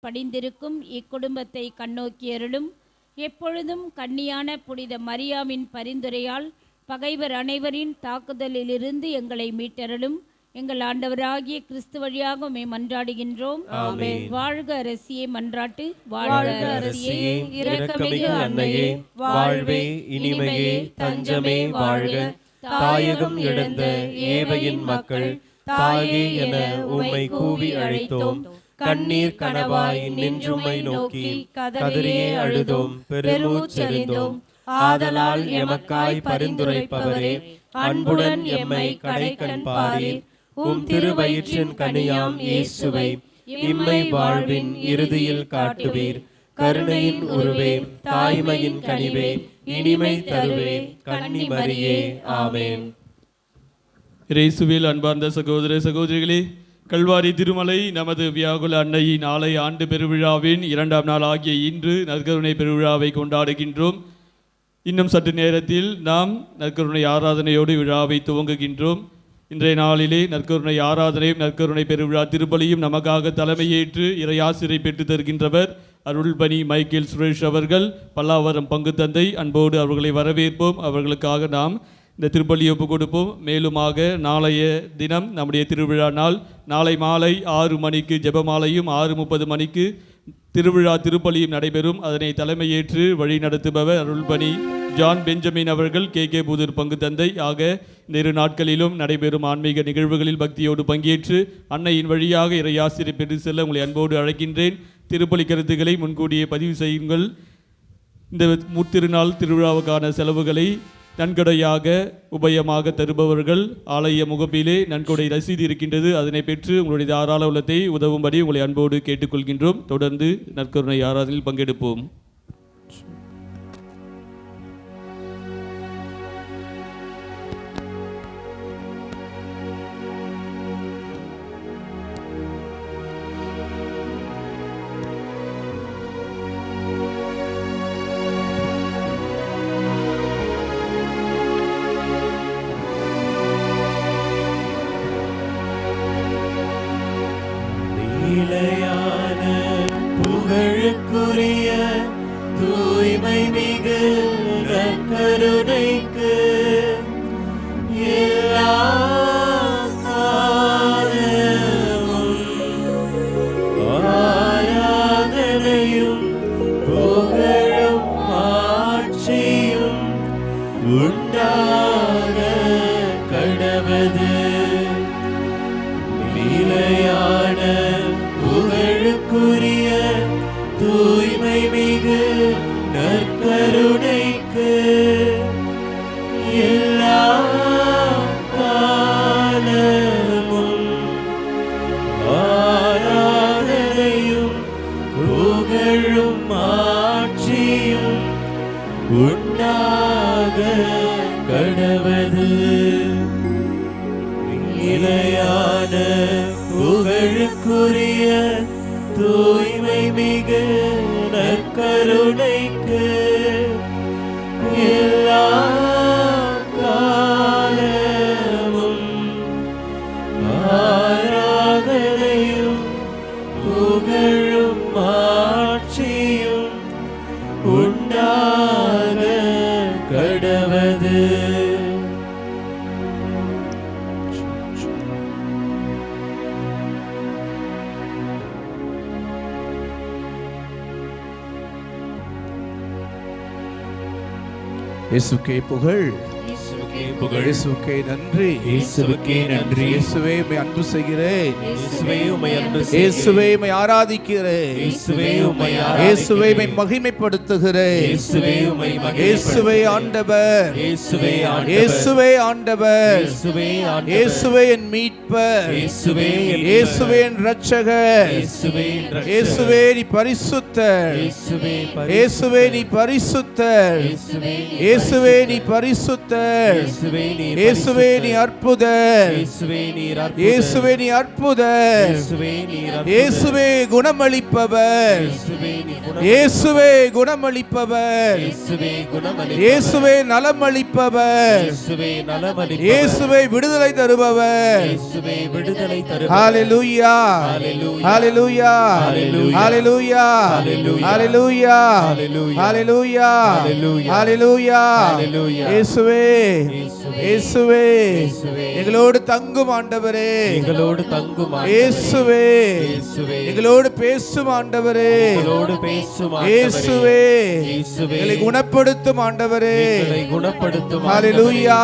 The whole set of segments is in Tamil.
படிந்திருக்கும் இக்குடும்பத்தை கண்ணோக்கியருளும். எப்பொழுதும் கன்னியான புனித மரியாவின் பரிந்துரையால் பகைவர் அனைவரின் தாக்குதலிலிருந்து எங்களை மீட்டருளும். எங்கள் ஆண்டவராகிய கிறிஸ்து வழியாக உம்மை மன்றாடுகின்றோம். வாழ்க அரசியே மன்றாட்டு. வாழ்க அரசியே, இரக்கமிகு அன்னையே, வாழ்வே இனிமையே, தஞ்சமே வாழ்க. தாயகம் இழந்த ஏவையின் மக்கள் தாயே என உம்மை கூவி அழைத்தோம். கண்ணீர் கனவாய் நின்றுமை நோக்கி கதறியே அழுதோம், பெருமூச்செறிந்தோம். ஆதலால் எமக்காய் பரிந்துரைப்பவரே, அன்புடன் எம்மை கடைக்கண் பாரீர். உம் திருவயிற்றின் கனியாம் இயேசுவை இம்மை வாழ்வின் இறுதியில் காட்டுவீர். கருணையின் உருவே, தாய்மையின் கனிவே, இனிமை தருவே, கன்னி மரியே. ஆமென். இயேசுவில் அன்பார்ந்த சகோதர சகோதரிகளே, கல்வாரி திருமலை நமது வியாகுல அன்னையின் ஆலய ஆண்டு பெருவிழாவின் 2ஆம் நாள் ஆகிய இன்று நற்கருணை பெருவிழாவை கொண்டாடுகின்றோம். இன்னும் சற்று நேரத்தில் நாம் நற்கருணை ஆராதனையோடு விழாவை துவங்குகின்றோம். இன்றைய நாளிலே நற்கருணை ஆராதனையும் நற்கருணை பெருவிழா திருப்பலியும் நமக்காக தலைமையேற்று இறையாசிரை பெற்று தருகின்றவர் அருள்பணி மைக்கேல் சுரேஷ் அவர்கள். பல்லாவரம் பங்கு தந்தை. அன்போடு அவர்களை வரவேற்போம். அவர்களுக்காக நாம் இந்த திருப்பலியை ஒப்பு கொடுப்போம். மேலுமாக நாளைய தினம் நம்முடைய திருவிழா நாள். நாளை மாலை 6 மணிக்கு ஜெபமாலையும் 6:30 மணிக்கு திருவிழா திருப்பலியும் நடைபெறும். அதனை தலைமையேற்று வழி நடத்துபவர் அருள்பணி ஜான் பெஞ்சமின் அவர்கள், கே புதூர் பங்கு தந்தை. ஆக இந்த 2 நாட்களிலும் நடைபெறும் ஆன்மீக நிகழ்வுகளில் பக்தியோடு பங்கேற்று அன்னையின் வழியாக இறையாசிரை பெற்று செல்ல உங்களை அன்போடு அழைக்கின்றேன். திருப்பலி கருத்துக்களை முன்கூடியே பதிவு செய்யுங்கள். இந்த முத்திருநாள் திருவிழாவுக்கான செலவுகளை நன்கொடையாக உபயமாக தருபவர்கள் ஆலய முகப்பிலே நன்கொடை ரசீது இருக்கின்றது. அதனை பெற்று உங்களுடைய தாராள உள்ளத்தை உதவும்படி உங்களை அன்போடு கேட்டுக்கொள்கின்றோம். தொடர்ந்து நற்கருணை ஆராதனையில் பங்கெடுப்போம். நிலையான புகழுக்குரிய தூய்மை மிகு நற்கருணைக்கு எல்லா காலமும் ஆராதனையும் புகழும் ஆட்சியும் உண்டாக கடவது. நிலையான புகழுக்குரிய தூய்மை மிகு நற்கருணைக்கு எல்லா காலமும் ஆராதனையும் புகழும் ஆட்சியும் உண்டாக கடவது. நிலையான புகழுக்குரிய தூய்மை மிகு நற்கருணைக்கு எல்லா காலமும் ஆராதனையும் புகழும் ஆட்சியும் உண்டாக கடவது. இயேசுவுக்கே புகழ், இயேசுவுக்கே புகழ், இயேசுவுக்கே நன்றி, இயேசுவுக்கே நன்றி. இயேசுவே உம்மை அன்பு செய்கிறேன், இயேசுவே உம்மை அன்பு இயேசுவே உம்மை ஆராதிக்கிறேன், இயேசுவே உம்மை ஆராதிக்கிறேன், இயேசுவே உம்மை மகிமைப்படுத்துகிறேன், இயேசுவே உம்மை இயேசுவே ஆண்டவர், இயேசுவே ஆண்டவர், இயேசுவே ஆண்டவர், இயேசுவே ஆண்டவர், இயேசுவே என் மீட்பர், இயேசுவே என் இயேசுவே என் இரட்சகர், இயேசுவே என் இரட்சகர், இயேசுவே நீ பரிசுத்தர், இயேசுவே இயேசுவே நீ பரிசுத்தர், இயேசுவே இயேசுவே நீ பரிசுத்தர், இயேசுவே நீர் இயேசுவே நீ அற்புதர், இயேசுவே நீர் அற்புதர். இயேசுவே நீ அற்புதர், இயேசுவே நீர் அற்புதர். இயேசுவே குணமளிப்பவர், இயேசுவே நீர் குணம். இயேசுவே குணமளிப்பவர், இயேசுவே குணமளிப்பவர். இயேசுவே நலமளிப்பவர், இயேசுவே நலமளிப்பவர். இயேசுவே விடுதலை தருபவர். இயேசுவே விடுதலை தருபவர். ஹalleluya, ஹalleluya, ஹalleluya, ஹalleluya, ஹalleluya, ஹalleluya. இயேசுவே, இயேசுவே எங்களோடு தங்கும் ஆண்டவரே, எங்களோடு தங்கும் ஆண்டவரே. இயேசுவே இயேசுவே எங்களோடு பேசும் ஆண்டவரே, எங்களோடு பேசும் ஆண்டவரே. இயேசுவே இயேசுவே எங்களை குணப்படுத்தும் ஆண்டவரே. எங்களை குணப்படுத்தும் ஹalleluya,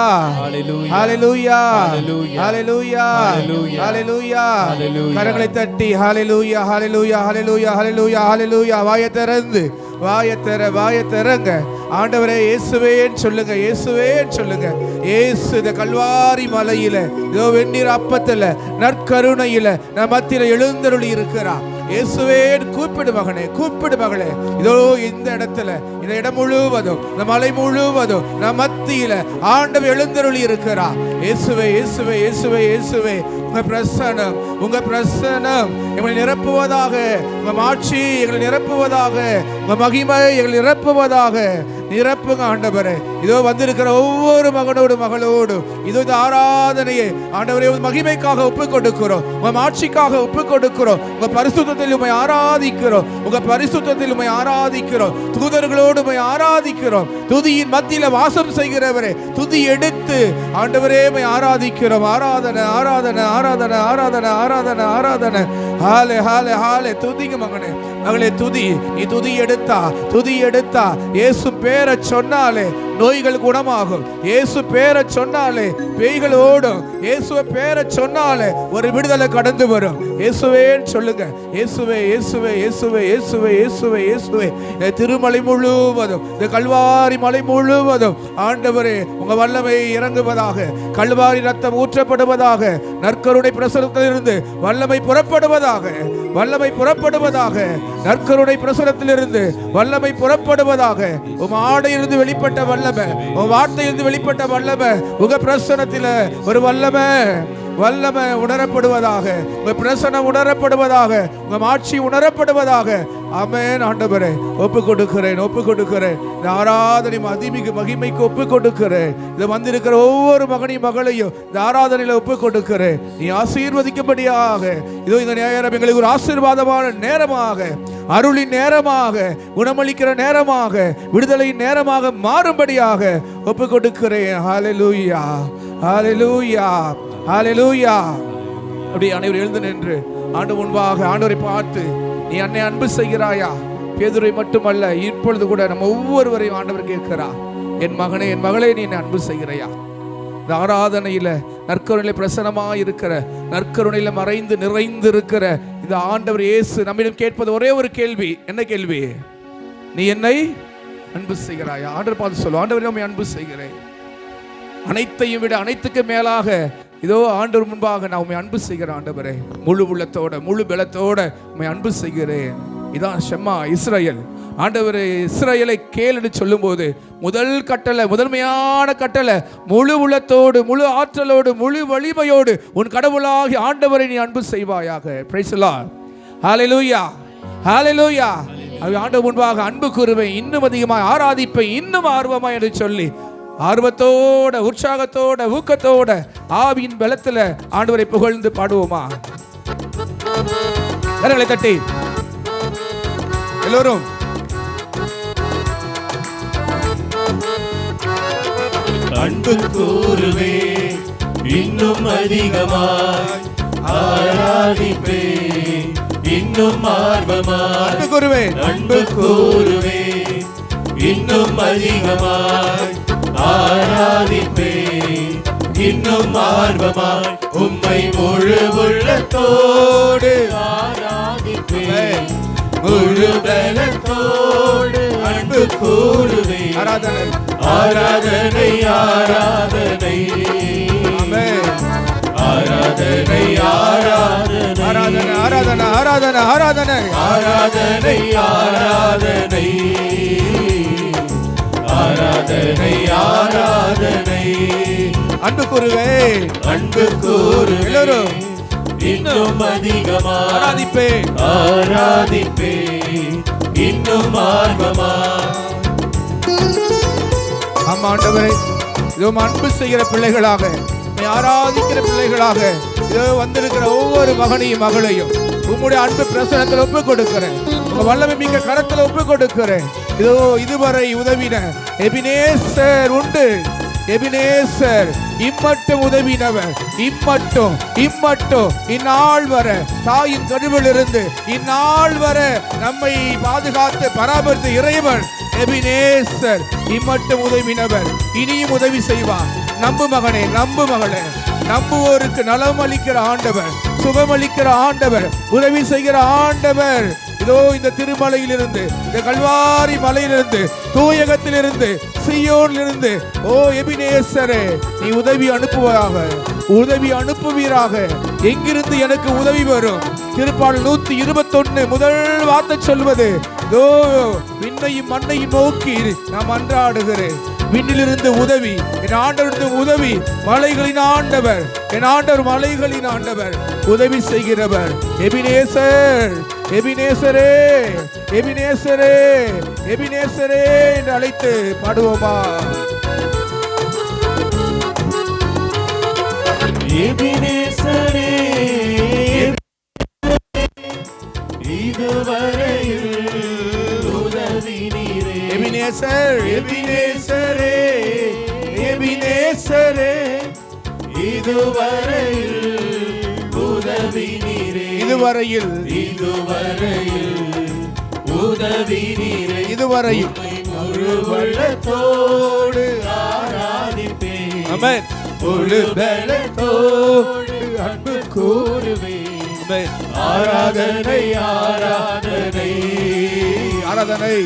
ஆண்டவரே. ஹalleluya, ஹalleluya, ஹalleluya, ஹalleluya, ஹalleluya. ஹalleluya. கரங்களை தட்டி ஹalleluya, ஹalleluya, ஹalleluya, ஹalleluya, ஹalleluya. வாயை திறந்து வாயை திறங்க. ஆண்டவரே இயேசுவேன்னு சொல்லுங்க, இயேசுவேன்னு சொல்லுங்க. இயேசு இந்த கல்வாரி மலையில இதோ வெந்நீர் அப்பத்துல நற்கருணையில நம்ம மத்தியில எழுந்தருளி இருக்கிறார். இயேசுவேன்னு கூப்பிடு மகனே, கூப்பிடு மகளே. இதோ இந்த இடத்துல, இந்த இடம் முழுவதும், இந்த மலை முழுவதும் நம் மத்தியில ஆண்டவர் எழுந்தருளி இருக்கிறார். இயேசுவே, இயேசுவே, இயேசுவே, இயேசுவே உங்க பிரசன்னம், உங்க பிரசன்னம் எங்களை நிரப்புவதாக, உங்க மாட்சி எங்களை நிரப்புவதாக, உங்க மகிமை எங்களை நிரப்புவதாக. நிரப்புங்க ஆண்டவரே. இதோ வந்திருக்கிற ஒவ்வொரு மகனோடு மகளோடு இதோ இந்த ஆராதனையை ஆண்டவரே மகிமைக்காக ஒப்புக் கொடுக்கிறோம், உங்க மாட்சிக்காக ஒப்புக் கொடுக்கிறோம். உங்க பரிசுத்தத்தில் உம்மை ஆராதிக்கிறோம், உங்க பரிசுத்தத்தில் உம்மை ஆராதிக்கிறோம். தூதர்களோடு உம்மை ஆராதிக்கிறோம். துதியின் மத்தியில வாசம் செய்கிறவரே, துதி எடுத்து ஆண்டவரே உம்மை ஆராதிக்கிறோம். ஆராதனை, ஆராதனை, ஆராதனை, ஆராதனை, ஆராதனை, ஆராதனை. ஹாலே, ஹாலே, ஹாலே. துதிங்க மகனே, மகளே துதி. நீ துதி எடுத்தா இயேசு பேரை சொன்னாலே நோய்கள் குணமாகும். இயேசு பேரை சொன்னாலே பேய்கள் ஓடும். இயேசுவை பேரை சொன்னாலே ஒரு விடுதலை கடந்து வரும். இயேசுவேன்னு சொல்லுங்க. இயேசுவே, இயேசுவே, இயேசுவே, இயேசுவே, இயேசுவே, இயேசுவே. திருமலை முழுவதும், இந்த கல்வாரி மலை முழுவதும் ஆண்டவரே உங்க வல்லமை இறங்குவதாக, கல்வாரி ரத்தம் ஊற்றப்படுவதாக, நற்கருணை பிரசனத்திலிருந்து வல்லமை புறப்படுவதாக, வல்லமை புறப்படுவதாக, நற்கருணை பிரசனத்திலிருந்து வல்லமை புறப்படுவதாக. உம் ஆடையிலிருந்து வெளிப்பட்ட வல்லமை, உன் வார்த்தையிலிருந்து வெளிப்பட்ட வல்லமை, உங்க பிரசனத்தில ஒரு வல்லமை உணரப்படுவதாக, உங்க பிரசனம் உணரப்படுவதாக, உங்க மாட்சி உணரப்படுவதாக. ஆமென். ஆண்டவரே ஒப்பு கொடுக்கிறேன். இந்த ஆராதனை அதிமிகு மகிமைக்கு ஒப்பு கொடுக்கிறேன். இது வந்திருக்கிற ஒவ்வொரு மகனையும் மகளையும் இந்த ஆராதனையில ஒப்பு கொடுக்கிறேன். நீ ஆசீர்வதிக்கும்படியாக இதோ இந்த நேரம் எங்களுக்கு ஒரு ஆசீர்வாதமான நேரமாக, அருளின் நேரமாக, குணமளிக்கிற நேரமாக, விடுதலையின் நேரமாக மாறும்படியாக ஒப்பு கொடுக்கிறேன். ஹalleluya, ஹalleluya, ஹalleluya. அப்படி அனைவரும் எழுந்து நின்று ஆண்டவர் முன்பாக ஆண்டவரை பார்த்து, நீ என்னை அன்பு செய்கிறாயா? பேதுரை மட்டுமல்ல, இப்பொழுது கூட நம்ம ஒவ்வொருவரையும் ஆண்டவர் கேட்கிறார், என் மகனே, என் மகளே, நீ என்னை அன்பு செய்கிறாயா? இந்த ஆராதனையில நற்கருணையில பிரசனமா இருக்கிற, நற்கருணையில மறைந்து நிறைந்து இருக்கிற இந்த ஆண்டவர் இயேசு நம்மிடம் கேட்பது ஒரே ஒரு கேள்வி. என்ன கேள்வி? நீ என்னை அன்பு செய்கிறாயா? ஆண்டவர் பார்த்து சொல்லுவோம், ஆண்டவரே உம்மை அன்பு செய்கிறேன். அனைத்தையும் விட அனைத்துக்கு மேலாக இதோ ஆண்டவர் முன்பாக நான் உம்மை அன்பு செய்கிறேன். ஆண்டவரே முழு உள்ளத்தோட, முழு பலத்தோட உம்மை அன்பு செய்கிறேன். இதான் ஷெமா இஸ்ரவேல். ஆண்டவர் இஸ்ரவேலை கேளுன்னு சொல்லும்போது முதல் கட்டளை, முதன்மையான கட்டளை, முழு உள்ளத்தோடு, முழு ஆற்றலோடு, முழு வலிமையோடு உன் கடவுளாகி ஆண்டவரை நீ அன்பு செய்வாயாக. Praise the lord. ஹalleluya, ஹalleluya. ஆண்டவர் முன்பாக அன்பு கூறுவேன், இன்னும் அதிகமாக ஆராதிப்பேன், இன்னும் ஆர்வமாய் என்று சொல்லி ஆர்வத்தோட, உற்சாகத்தோட, ஊக்கத்தோட, ஆவியின் பலத்துல ஆண்டவரை புகழ்ந்து பாடுவோமா? கரங்களை தட்டி எல்லோரும் அன்பு கூறுவே, இன்னும் அதிகமாய் ஆராதிப்பே, இன்னும் ஆர்வமாய் அன்பு கூறுவேன், அன்பு கூறுவே, இன்னும் அதிகமாய் ஆராதிப்பே, இன்னும் ஆர்வமாய் உம்மை முழு உள்ளத்தோடு ஆராதிப்பே, முழு பலத்தோடு அன்பு கூறுவே. ஆராதனை, ஆராதனை, ஆராதனை, ஆமென். ஆராதனை, ஆராதனை, ஆராதனை, ஆராதனை, ஆராதனை, ஆராதனை, ஆராதனை, ஆராதனை, ஆராதனை ஆராதனை அன்பு கூறுவே அன்பு கூறுவே எல்லோரும் இன்னும் அதிகமாய் ஆராதிப்பேன் ஆராதிப்பேன் இன்னும் ஆர்வமாய். ஆமா ஆண்டவரே, இதோ அன்பு செய்கிற பிள்ளைகளாக, ஆராதிக்கிற பிள்ளைகளாக இதோ வந்திருக்கிற ஒவ்வொரு மகனையும் மகளையும் உங்களுடைய அன்பு பிரசனத்தில் ஒப்பு கொடுக்கிறேன். உங்க வல்லமை மிக்க கரத்தில் ஒப்பு கொடுக்கிறேன். இதோ இதுவரை உதவின எபினேசர் உண்டு. எபினேசர் இம்மட்டும் உதவினவர், இம்மட்டும் இந்நாள் வர தாயின் கருவிலிருந்து இந்நாள் வர நம்மை பாதுகாத்து பராமரித்த இறைவன் எபினேசர் இம்மட்டும் உதவினவர், இனியும் உதவி செய்வார். நம்பு மகனே, நம்பு மகளே, நம்புவோருக்கு நலம் அளிக்கிற ஆண்டவர், சுகமளிக்கிற ஆண்டவர், உதவி செய்கிற ஆண்டவர். இதோ இந்த திருமலையிலிருந்து, இந்த கல்வாரி மலையிலிருந்து, தூயகத்திலிருந்து, சீயோனிலிருந்து, ஓ எபினேசரே, நீ உதவி அனுப்புவதாக, உதவி அனுப்புவீராக. எங்கிருந்து எனக்கு உதவி வரும்? திருப்பாடல் 121 முதல் வார்த்தை சொல்வது, இதோ விண்ணையும் மண்ணையும் நோக்கி நாம் அன்றாடுகிறேன். விண்ணிலிருந்து உதவி, என் ஆண்டவரிருந்து உதவி. மலைகளின் ஆண்டவர், என் ஆண்டவர் மலைகளின் ஆண்டவர், உதவி செய்கிறவர். எபினேசர், எபினேசரே, எபினேசரே, எபினேசரே என்று அழைத்து பாடுவோமா? எபினேசரே இதுவரையில் உதவி நீரே. எபினேசர், எபினேசரே எபினேசரே இதுவரையில் உதவி நீரே. இதுவரையில், இதுவரையில் உதவி நீரே. இதுவரையில் முழு வள்ளத்தோடு ஆராதிப்பேன். ஆமென். முழு பலத்தோடு அன்பு கூறுவேன். ஆராதனை ஆராதனை ஆராதனை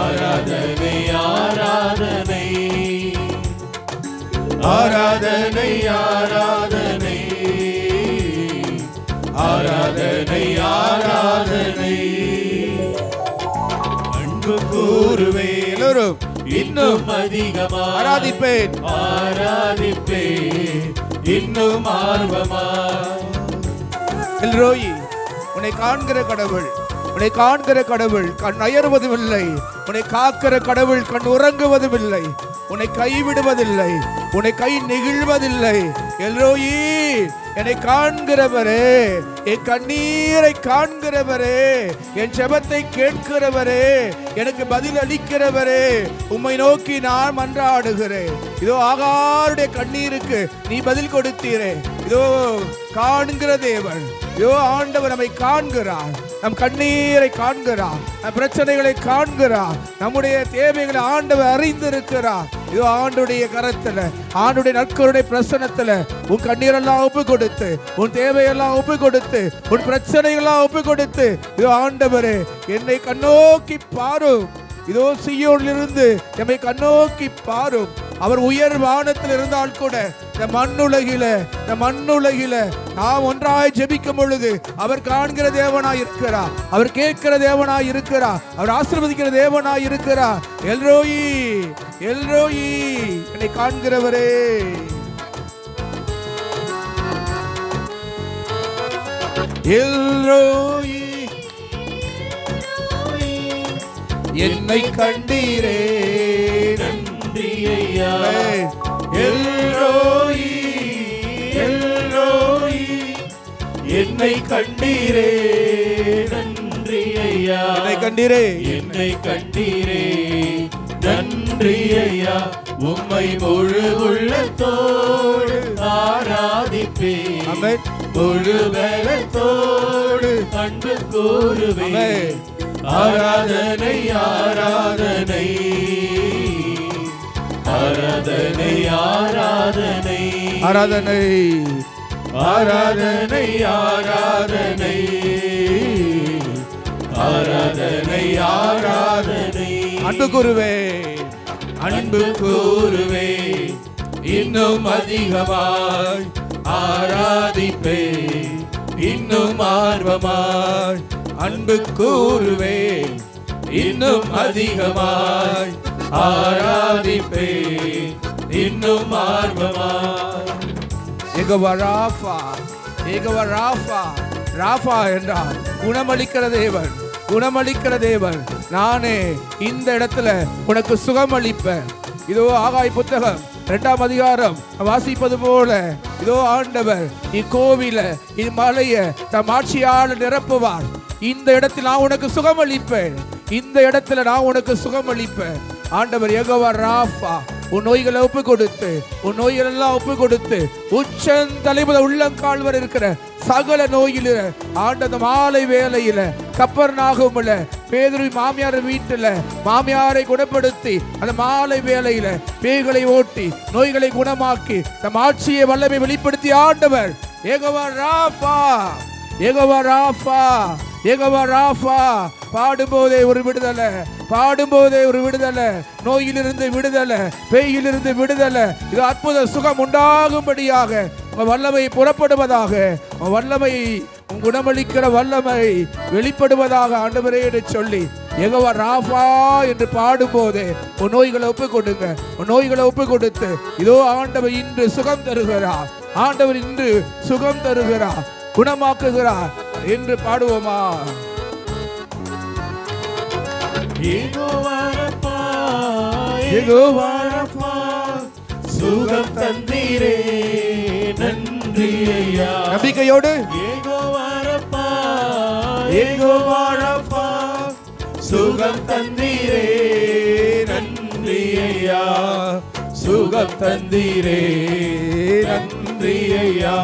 ஆராதனை ஆராதனை ஆராதனை ஆராதனை ஆராதனை ஆராதனை. அன்பு கூறுவே எல்லோரும் இன்னும் அதிகமாக ஆராதிப்பேன், ஆராதிப்பேன் இன்னும் ஆர்வமாக. எல்ரோயி, உன்னை காண்கிற கடவுள், உன்னை காண்கிற கடவுள் கண் அயர்வதும் இல்லை, உன்னை காக்கிற கடவுள் கண் உறங்குவதும் இல்லை, உன்னை கைவிடுவதில்லை, உன்னை கை நெகிழ்வதில்லை. எல்ரோயி, என்னை காண்கிறவரே, என் கண்ணீரை காண்கிறவரே, என் ஜெபத்தை கேட்கிறவரே, எனக்கு பதில் அளிக்கிறவரே, உம்மை நோக்கி நான் மன்றாடுகிறேன். இதோ ஆகாருடைய கண்ணீருக்கு நீ பதில் கொடுத்தீரே. இதோ காண்கிற தேவன், இதோ ஆண்டவர் நம்மை காண்கிறார், நம் கண்ணீரை காண்கிறார், நம் பிரச்சனைகளை காண்கிறார், நம்முடைய தேவைகளை ஆண்டவர் அறிந்திருக்கிறார். இதோ ஆண்டுடைய கரத்துல, ஆண்டுடைய நற்கருடைய பிரசனத்துல உன் கண்ணீரெல்லாம் ஒப்பு கொடுத்து, உன் தேவையெல்லாம் ஒப்பு கொடுத்து, உன் பிரச்சனைகள்லாம் ஒப்பு கொடுத்து, இதோ ஆண்டவரே என்னை கண்ணோக்கி பாரும். இதோ சீயோனிலிருந்து நம்மை கண்ணோக்கி பாரும். அவர் உயர் வானத்தில் இருந்தால் கூட இந்த மண்ணுலகில நாம் ஒன்றாய் ஜெபிக்கும் பொழுது அவர் காண்கிற தேவனாய் இருக்கிறார், அவர் கேட்கிற தேவனாய் இருக்கிறார், அவர் ஆசீர்வதிக்கிற தேவனாய் இருக்கிறார். எல்ரோயி, எல்ரோயி, என்னை காண்கிறவரே. எல்ரோயி, என்னை கண்டீரே நன்றி ஐயா. எல்ரோயி எல்ரோயி என்னை கண்டீரே நன்றி ஐயா. என்னை கண்டீரே, என்னை கண்டீரே நன்றி ஐயா. உம்மை முழு உள்ளத்தோடு ஆராதிப்பேன். ஆமென். முழு பலத்தோடு அன்பு கூறுவேன். ஆராதனை ஆராதனை ஆராதனை ஆராதனை ஆராதனை ஆராதனை ஆராதனை ஆராதனை ஆராதனை. அன்பு கூறுவே, அன்பு கூறுவே இன்னும் அதிகமாய் ஆராதிப்பே இன்னும் ஆர்வமாய். அன்பு கூறுவே இன்னும் அதிகமாய் ஆராதிப்பே இன்னும் ஆர்வமாய். யெகோவா ராஃபா, யெகோவா ராஃபா. ராஃபா என்றால் குணமளிக்கிற தேவன், குணமளிக்கிற தேவன். நானே இந்த இடத்துல உனக்கு சுகமளிப்பேன். இதோ ஆகாய் புத்தகம் 2ஆம் அதிகாரம் வாசிப்பது போல, இதோ ஆண்டவர் இக்கோவில இம்மலைய தம் ஆட்சியால் நிரப்புவார். இந்த இடத்தில் நான் உனக்கு சுகமளிப்பேன், இந்த இடத்துல நான் உனக்கு சுகமளிப்பேன். ஆண்டவர் யெகோவா ராஃபா. உன் நோய்களை ஒப்பு கொடுத்து, உன் நோய்கள் எல்லாம் ஒப்பு கொடுத்து, உச்சந்தலைமுத உள்ளங்கால் வரை இருக்கிற சகல நோயில ஆண்ட மாலை வேலையில கப்பர்நாகமுல பேதுரு மாமியார் வீட்டுல மாமியாரை குணப்படுத்தி அந்த மாலை வேலையில பேய்களை ஓட்டி நோய்களை குணமாக்கி நம் ஆட்சியை வல்லமை வெளிப்படுத்தி ஆண்டவர் யெகோவா ராஃபா, யெகோவா ராஃபா, யெகோவா ராஃபா. பாடும்போதே ஒரு விடுதலை, பாடும்போதே ஒரு விடுதலை, நோயிலிருந்து விடுதலை, பேயிலிருந்து விடுதலை. இது அற்புத சுகம் உண்டாகும்படியாக உங்க வல்லமை புறப்படுவதாக, உங்க வல்லமை குணமளிக்கிற வல்லமை வெளிப்படுவதாக ஆண்டவரே என்று சொல்லி யெகோவா ராஃபா என்று பாடும்போதே உன் நோய்களை ஒப்பு கொடுங்க, உன் நோய்களை ஒப்பு கொடுத்து, இதோ ஆண்டவர் இன்று சுகம் தருகிறார், ஆண்டவர் இன்று சுகம் தருகிறார், குணமாக்குகிறார் என்று பாடுவோமா? யெகோவா ராஃபா, யெகோவா ராஃபா, சுகம் தந்தீரே நன்றி ஐயா. நம்பிக்கையோடு யெகோவா ராஃபா, யெகோவா ராஃபா, சுகம் தந்தீரே நன்றி ஐயா. சுகம் தந்தீரே நன்றி ஐயா.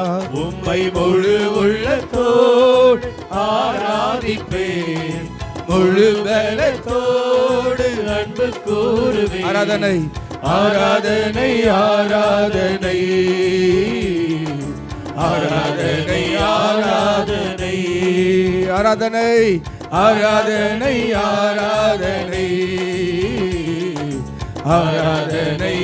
உம்மை முழு உள்ளத்தோடு ஆராதிப்பேன், முழு பலத்தோடு அன்பு கூறுவேன். ஆராதனை, ஆராதனை, ஆராதனை, ஆராதனை, ஆராதனை, ஆராதனை, ஆராதனை, ஆராதனை, ஆராதனை, ஆராதனை,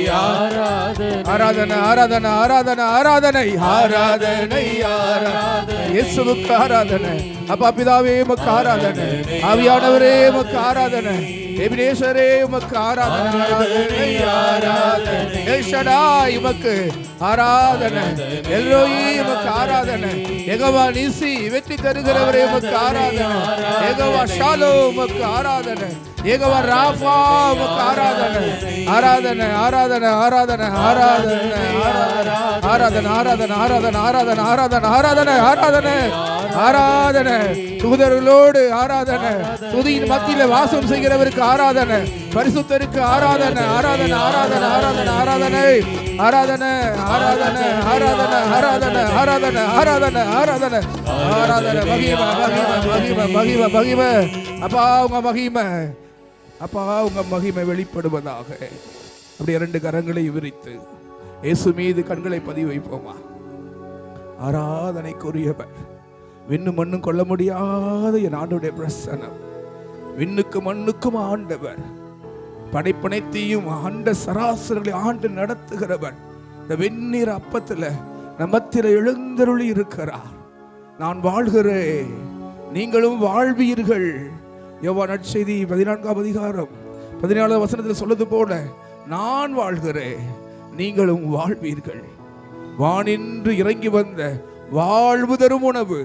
ஆராதனை, ஆராதனை, ஆராதனை, ஆராதனை, ஆராதனை, ஆராதனை, இயேசுவுக்கு ஆராதனை. அப்பா பிதாவே உமக்கு ஆராதனை, ஆவியானவரே உமக்கு ஆராதனை, எபினேசரே உமக்கு ஆராதனை, ஆராதனை, ஆராதனை, எல் ஷடாய் உமக்கு ஆராதனை, எல்ரோயி உமக்கு ஆராதனை, யெகோவா நீசி வெற்றி தருகிறவரே உமக்கு ஆராதனை, யெகோவா ஷாலோ உமக்கு ஆராதனை, யெகோவா ராஃபா உமக்கு ஆராதனை, ஆராதனை, ஆராதனை, ஆராதனை, ஆராதனை, ஆராதனை, ஆராதனை, ஆராதனை, ஆராதனை, ஆராதனை, ஆராதனை, ஆராதனை, ஆராதனை, தூதர்களோடு ஆராதனை, துதியின் மத்தியில வாசம் செய்கிறவருக்கு ஆராதனை, பரிசுத்தருக்கு ஆராதனை, ஆராதனை, ஆராதனை, ஆராதனை, ஆராதனை, ஆராதனை, ஆராதனை, ஆராதனை, ஆராதனை, ஆராதனை, ஆராதனை, ஆராதனை, ஆராதனை, மகிமை, மகிமை, மகிமை, மகிமை, மகிமை. அப்பா உங்க மகிமை, அப்பா உங்க மகிமை வெளிப்படுவதாக. அப்படி 2 கரங்களை விரித்து இயேசு மீது கண்களை பதிவு வைப்போமா? ஆராதனைக்குரியவர், விண்ணும் மண்ணும் கொள்ள முடியாத என் ஆண்டவருடைய பிரசன்னம், விண்ணுக்கு மண்ணுக்கும் ஆண்டவர், படைப்பனைத்தையும் ஆண்ட சராசரங்களை ஆண்டு நடத்துகிறவர், இந்த வெந்நீர் அப்பத்துல நம்மத்தில எழுந்தருளி இருக்கிறார். நான் வாழ்கிறேன், நீங்களும் வாழ்வீர்கள். யோவான் நற்செய்தி 14ஆம் அதிகாரம் 14ஆம் வசனத்தில் சொல்வது போல, நான் வாழ்கிறேன், நீங்களும் வாழ்வீர்கள். வானின்று இறங்கி வந்த வாழ்வு தரும் உணவு,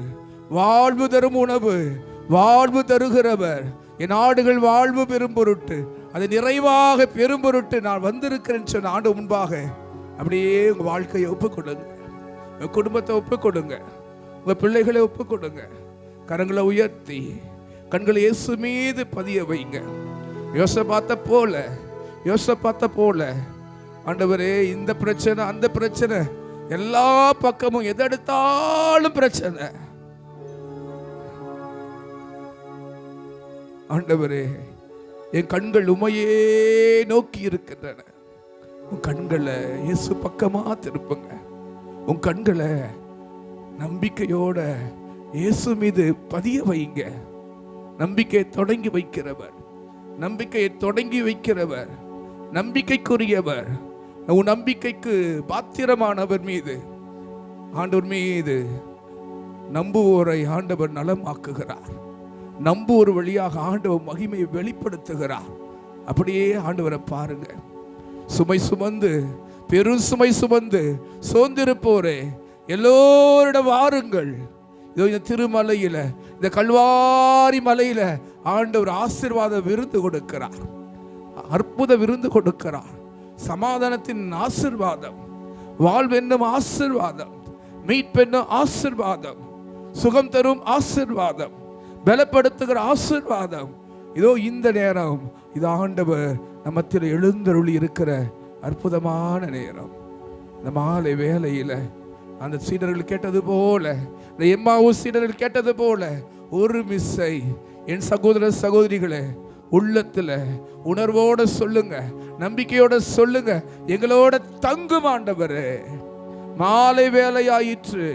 வாழ்வு தரும் உணவு, வாழ்வு தருகிறவர், என் ஆடுகள் வாழ்வு பெரும் பொருட்டு, அதை நிறைவாக பெரும் பொருட்டு நான் வந்திருக்கிறேன் சொன்ன ஆண்டு முன்பாக அப்படியே உங்க வாழ்க்கையை ஒப்புக்கொடுங்க, உங்க குடும்பத்தை ஒப்புக்கொடுங்க, உங்க பிள்ளைகளை ஒப்புக்கொடுங்க. கரங்களை உயர்த்தி கண்களை இயேசு மீது பதிய வைங்க. யோசபாத்த போல, யோசபாத்த போல, ஆண்டவரே இந்த பிரச்சனை அந்த பிரச்சனை, எல்லா பக்கமும் எதெடுத்தாலும் பிரச்சனை. ஆண்டவரே என் கண்கள் உமையே நோக்கி இருக்கின்றன. உன் கண்களை இயேசு பக்கமா திருப்புங்க. உன் கண்களை நம்பிக்கையோட இயேசு மீது பதிய வைங்க. நம்பிக்கையை தொடங்கி வைக்கிறவர், நம்பிக்கையை தொடங்கி வைக்கிறவர், நம்பிக்கைக்குரியவர், உன் நம்பிக்கைக்கு பாத்திரமானவர் மீது, ஆண்டவர் மீது நம்புவோரை ஆண்டவர் நலமாக்குகிறார். நம்புவோர் வழியாக ஆண்டவர் மகிமையை வெளிப்படுத்துகிறார். அப்படியே ஆண்டவரை பாருங்க. சுமை சுமந்து, பெரும் சுமை சுமந்து சோர்ந்திருப்போரே, எல்லோரிடம் வாருங்கள். இதோ இந்த திருமலையில, இந்த கல்வாரி மலையில ஆண்டவர் ஆசீர்வாத விருந்து கொடுக்கிறார், அற்புத விருந்து கொடுக்கிறார். சமாதானத்தின் ஆசீர்வாதம், வாழ்வென்னும் ஆசீர்வாதம், மீட்பென்னும் ஆசீர்வாதம், சுகம் தரும் ஆசீர்வாதம், பலப்படுத்துகிற ஆசீர்வாதம். இதோ இந்த நேரம் இது ஆண்டவர் நம்மத்தில் எழுந்தருளி இருக்கிற அற்புதமான நேரம். இந்த மாலை வேளையில அந்த சீடர்கள் கேட்டது போல, இந்த எம்மாவூஸ் சீடர்கள் கேட்டது போல, ஒரு மிஸ்ஸை என் சகோதர சகோதரிகளே உள்ளத்துல உணர்வோட சொல்லுங்க, நம்பிக்கையோட சொல்லுங்க, எங்களோட தங்கும் ஆண்டவரே. மாலை வேலையாயிற்று,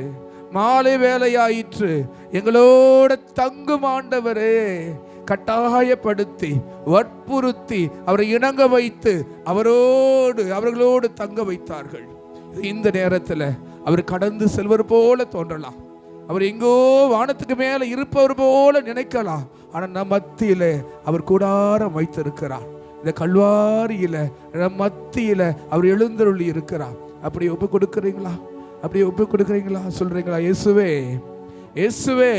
மாலை வேலையாயிற்று, எங்களோட தங்கும் ஆண்டவரே. கட்டாயப்படுத்தி வற்புறுத்தி அவரை இணங்க வைத்து அவர்களோடு தங்க வைத்தார்கள். இந்த நேரத்தில் அவர் கடந்து செல்வர் போல தோன்றலாம், அவர் எங்கோ வானத்துக்கு மேல இருப்பவர் போல நினைக்கலாம். ஆனால் நம் மத்தியில அவர் கூடாரம் வைத்திருக்கிறார். இந்த கல்வாரியில நம் மத்தியில அவர் எழுந்தருளி இருக்கிறார். அப்படி ஒப்பு கொடுக்கிறீங்களா? அப்படி ஒப்பு கொடுக்கிறீங்களா? சொல்றீங்களா? இயேசுவே, இயேசுவே,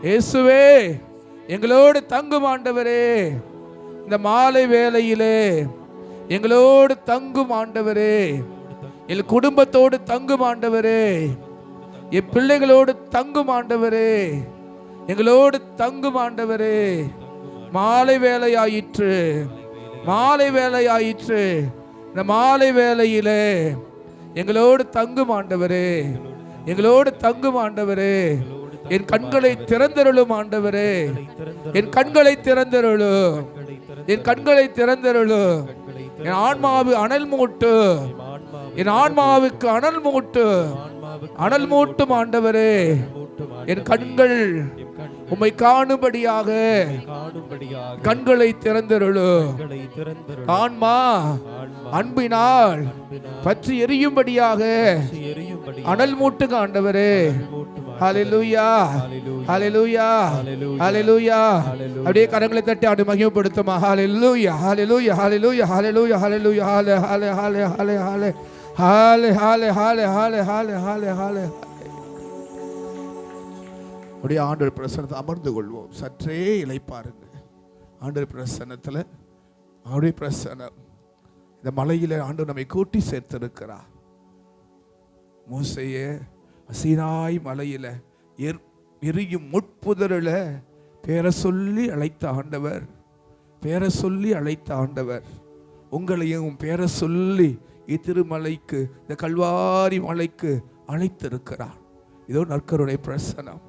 இயேசுவே, எங்களோடு தங்கும் ஆண்டவரே. இந்த மாலை வேளையிலே எங்களோடு தங்கும் ஆண்டவரே, என் குடும்பத்தோடு தங்கும் ஆண்டவரே, என் பிள்ளைகளோடு தங்கும் ஆண்டவரே, எங்களோடு தங்கும் ஆண்டவரே. மாலை வேளையாயிற்று, மாலை வேளையாயிற்று. இந்த மாலை வேளையிலே எங்களோடு தங்கும் ஆண்டவரே, எங்களோடு தங்கும் ஆண்டவரே. என் கண்களை திறந்தருளும் ஆண்டவரே, என் கண்களை திறந்தருளும், என் கண்களை திறந்தருளும். என் ஆன்மாவு அனல் மூட்டு, என் ஆன்மாவுக்கு அனல் மூட்டு, அனல் மூட்டும் ஆண்டவரே. என் கண்கள் உம்மை காணும்படியாக கண்களை திறந்தருளும். ஆன்மா அன்பினால் பற்றி எரியும்படியாக அனல் மூட்டுங்க ஆண்டவரே. ஹல்லேலூயா, ஹல்லேலூயா, ஹல்லேலூயா. அப்படியே கரங்களை தட்டி ஆண்டு மகிமைப்படுத்துமா. ஹல்லேலூயா, ஹல்லேலூயா, ஹல்லேலூயா, ஹல்லேலூயா, ஹல்லேலூயா, ஹல்லே ஹல்லே ஹல்லே ஹல்லே ஹல்லே ஹல்லே ஹல்லே ஹல்லே ஹல்லே ஹல்லே ஹல்லே ஹல்லே. அப்படியே ஆண்டவர் பிரசன்னத்தை அமர்ந்து கொள்வோம். சற்றே இளைப்பாருங்க. ஆண்டவர் பிரசன்னத்தில், அவருடைய பிரசன்னம் இந்த மலையில ஆண்டவர் நம்மை கூட்டி சேர்த்திருக்கிறார். மோசேயே சீனாய் மலையில எரியும் முட்புதரில் பேரை சொல்லி அழைத்த ஆண்டவர், பேரை சொல்லி அழைத்த ஆண்டவர் உங்களையும் பேரை சொல்லி இத்திருமலைக்கு, இந்த கல்வாரி மலைக்கு அழைத்திருக்கிறார். இதோ நற்கருணை பிரசனம்,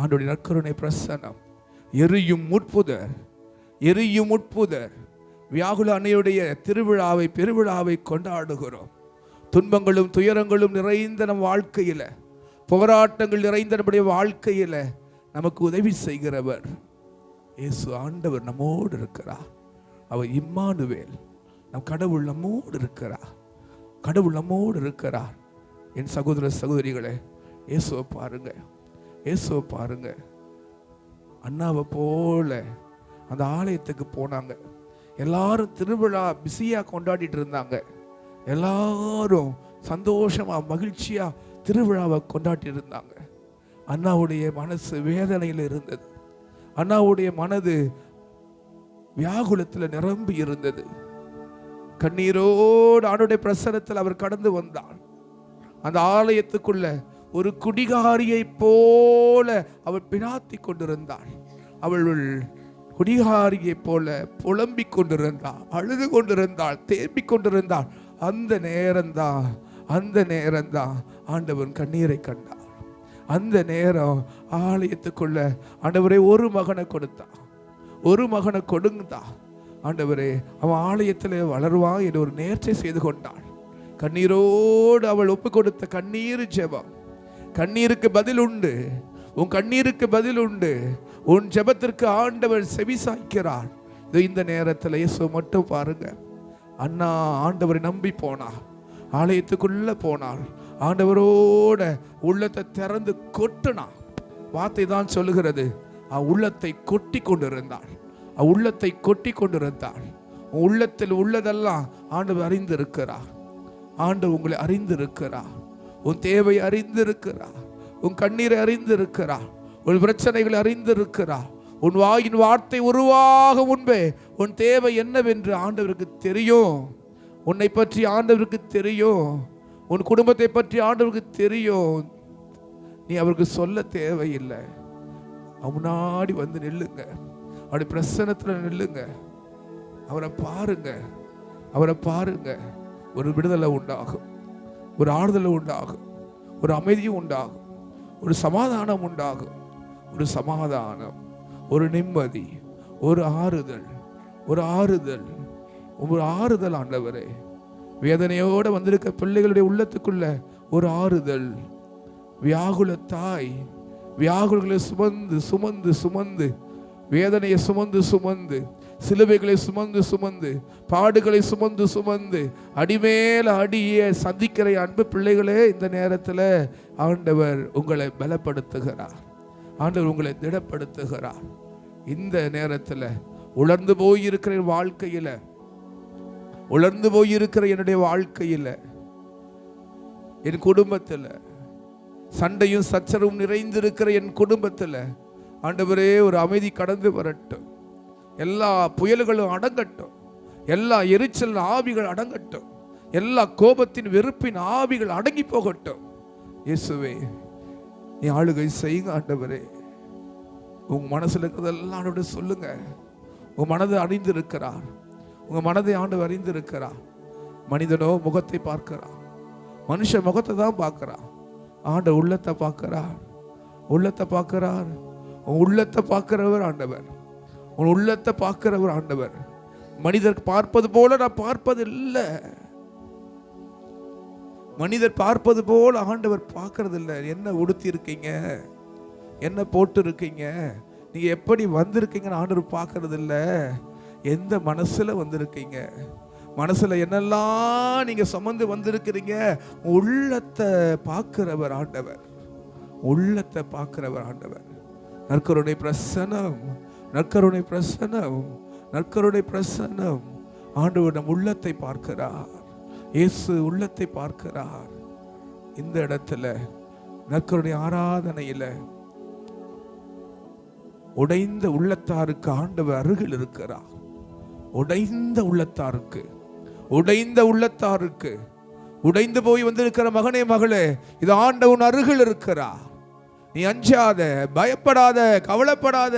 ஆண்டோடைய நற்கருணை பிரசனம். எரியும் முட்புதர், எரியும் முட்புதர். வியாகுல அன்னையுடைய திருவிழாவை, பெருவிழாவை கொண்டாடுகிறோம். துன்பங்களும் துயரங்களும் நிறைந்த நம் வாழ்க்கையில், போராட்டங்கள் நிறைந்த நம்முடைய வாழ்க்கையில் நமக்கு உதவி செய்கிறவர் இயேசு ஆண்டவர் நம்மோடு இருக்கிறார். அவர் இம்மானுவேல், நம் கடவுள் நம்மோடு இருக்கிறார், கடவுள் நம்மோடு இருக்கிறார். என் சகோதர சகோதரிகளே, இயேசுவை பாருங்க, இயேசுவை பாருங்க. அண்ணாவை போல அந்த ஆலயத்துக்கு போனாங்க. எல்லாரும் திருவிழா பிஸியாக கொண்டாடிட்டு இருந்தாங்க. எல்லாரும் சந்தோஷமா மகிழ்ச்சியா திருவிழாவை கொண்டாடி இருந்தாங்க. அண்ணாவுடைய மனசு வேதனையில் இருந்தது. அண்ணாவுடைய மனது வியாகுலத்தில் நிரம்பி இருந்தது. கண்ணீரோடு ஆண்டுடைய பிரசனத்தில் அவர் கடந்து வந்தார். அந்த ஆலயத்துக்குள்ள ஒரு குடிகாரியை போல அவள் பினாத்தி கொண்டிருந்தாள். அவள் குடிகாரியை போல புலம்பிக் கொண்டிருந்தாள், அழுது கொண்டிருந்தாள், தேம்பிக் கொண்டிருந்தாள். அந்த நேரம்தான், அந்த நேரம்தான் ஆண்டவன் கண்ணீரை கண்டார். அந்த நேரம் ஆலயத்துக்குள்ள ஆண்டவரே ஒரு மகனை கொடுத்தான், ஒரு மகனை கொடுங்கதா ஆண்டவரே, அவன் ஆலயத்தில் வளருவான் என்று ஒரு நேர்ச்சை செய்து கொண்டாள். கண்ணீரோடு அவள் ஒப்பு கொடுத்த கண்ணீர் ஜெபம். கண்ணீருக்கு பதில் உண்டு, உன் கண்ணீருக்கு பதில் உண்டு. உன் ஜெபத்திற்கு ஆண்டவர் செவி சாய்க்கிறார். இந்த நேரத்தில் இயேசு மட்டும் பாருங்க. அண்ணா ஆண்டவரை நம்பி போனார், ஆலயத்துக்குள்ள போனாள், ஆண்டவரோட உள்ளத்தை திறந்து கொட்டினான். வார்த்தை தான் சொல்லுகிறது, உள்ளத்தை கொட்டி கொண்டிருந்தாள், உள்ளத்தை கொட்டி கொண்டிருந்தாள். உன் உள்ளத்தில் உள்ளதெல்லாம் ஆண்டவர் அறிந்திருக்கிறார். ஆண்டவர் உங்களை அறிந்திருக்கிறார். உன் தேவை அறிந்திருக்கிறார். உன் கண்ணீரை அறிந்திருக்கிறார். உன் பிரச்சனைகளை அறிந்திருக்கிறார். உன் வாயின் வார்த்தை உருவாக முன்பே உன் தேவை என்னவென்று ஆண்டவருக்கு தெரியும். உன்னை பற்றி ஆண்டவருக்கு தெரியும். உன் குடும்பத்தை பற்றி ஆண்டவருக்கு தெரியும். நீ அவருக்கு சொல்ல தேவையில்லை. முன்னாடி வந்து நில்லுங்க. அப்படி பிரசன்னத்தில் நில்லுங்க. அவரை பாருங்க. அவரை பாருங்க. ஒரு விடுதலை உண்டாகும், ஒரு ஆறுதல் உண்டாகும், ஒரு அமைதியும் உண்டாகும், ஒரு சமாதானம் உண்டாகும். ஒரு சமாதானம், ஒரு நிம்மதி, ஒரு ஆறுதல், ஒரு ஆறுதல், ஒரு ஆறுதல். ஆண்டவரே, வேதனையோடு வந்திருக்க பிள்ளைகளுடைய உள்ளத்துக்குள்ள ஒரு ஆறுதல். வியாகுல தாய் வியாகுலங்களை சுமந்து சுமந்து சுமந்து, வேதனையை சுமந்து சுமந்து, சிலுவைகளை சுமந்து சுமந்து, பாடுகளை சுமந்து சுமந்து, அடிமேல அடியே சந்திக்கிற அன்பு பிள்ளைகளே, இந்த நேரத்தில் ஆண்டவர் உங்களை பலப்படுத்துகிறார். ஆண்டவர் உங்களை திடப்படுத்துகிறார். இந்த நேரத்தில் உலர்ந்து போயிருக்கிற வாழ்க்கையில், உலர்ந்து போயிருக்கிற என்னுடைய வாழ்க்கையில், என் குடும்பத்தில் சண்டையும் சச்சரவும் நிறைந்திருக்கிற என் குடும்பத்தில் ஆண்டவரே ஒரு அமைதி கடந்து வரட்டும். எல்லா புயல்களும் அடங்கட்டும். எல்லா எரிச்சல் ஆவிகள் அடங்கட்டும். எல்லா கோபத்தின் வெறுப்பின் ஆவிகள் அடங்கி போகட்டும். இயேசுவே, நீ ஆளுகை செய்யுங்க ஆண்டவரே. உங்க மனசுல இருக்கிறதெல்லாம் ஆண்டவரே சொல்லுங்க. உங்க மனதை அறிந்திருக்கிறார். உங்க மனதை ஆண்டவர் அறிந்திருக்கிறார். மனிதனோ முகத்தை பார்க்கிறார். மனுஷ முகத்தை தான் பார்க்கிறார். ஆண்டவர் உள்ளத்தை பார்க்கிறார். உள்ளத்தை பார்க்கிறார். உன் உள்ளத்தை பார்க்கிறவர் ஆண்டவர். உன் உள்ளத்தை பார்க்கிறவர் ஆண்டவர். மனிதர் பார்ப்பது போல நான் பார்ப்பது இல்லை. மனிதர் பார்ப்பது போல ஆண்டவர் பார்க்கறது இல்லை. என்ன உடுத்தி இருக்கீங்க, என்ன போட்டு இருக்கீங்க, நீங்க எப்படி வந்திருக்கீங்கன்னு ஆண்டவர் பார்க்கறது இல்லை. எந்த மனசுல வந்திருக்கீங்க, மனசுல என்னெல்லாம் நீங்க சுமந்து வந்திருக்கிறீங்க, உள்ளத்தை பார்க்கிறவர் ஆண்டவர். உள்ளத்தை பார்க்கிறவர் ஆண்டவர். நற்கருணை பிரசன்னம், நற்கருணை பிரசன்னம், நற்கருணை பிரசன்னம். ஆண்டவர் நம் உள்ளத்தை பார்க்கிறார். இயேசு உள்ளத்தை பார்க்கிறார். இந்த இடத்துல நற்கருணை ஆராதனையில உடைந்த உள்ளத்தாருக்கு ஆண்டவர் அருகில் இருக்கிறார். உடைந்த உள்ளத்தாருக்கு, உடைந்த உள்ளத்தாருக்கு, உடைந்து போய் வந்திருக்கிற மகனே மகளே, இது ஆண்டவன் அருகில் இருக்கிறார். நீ அஞ்சாத, பயப்படாத, கவலைப்படாத,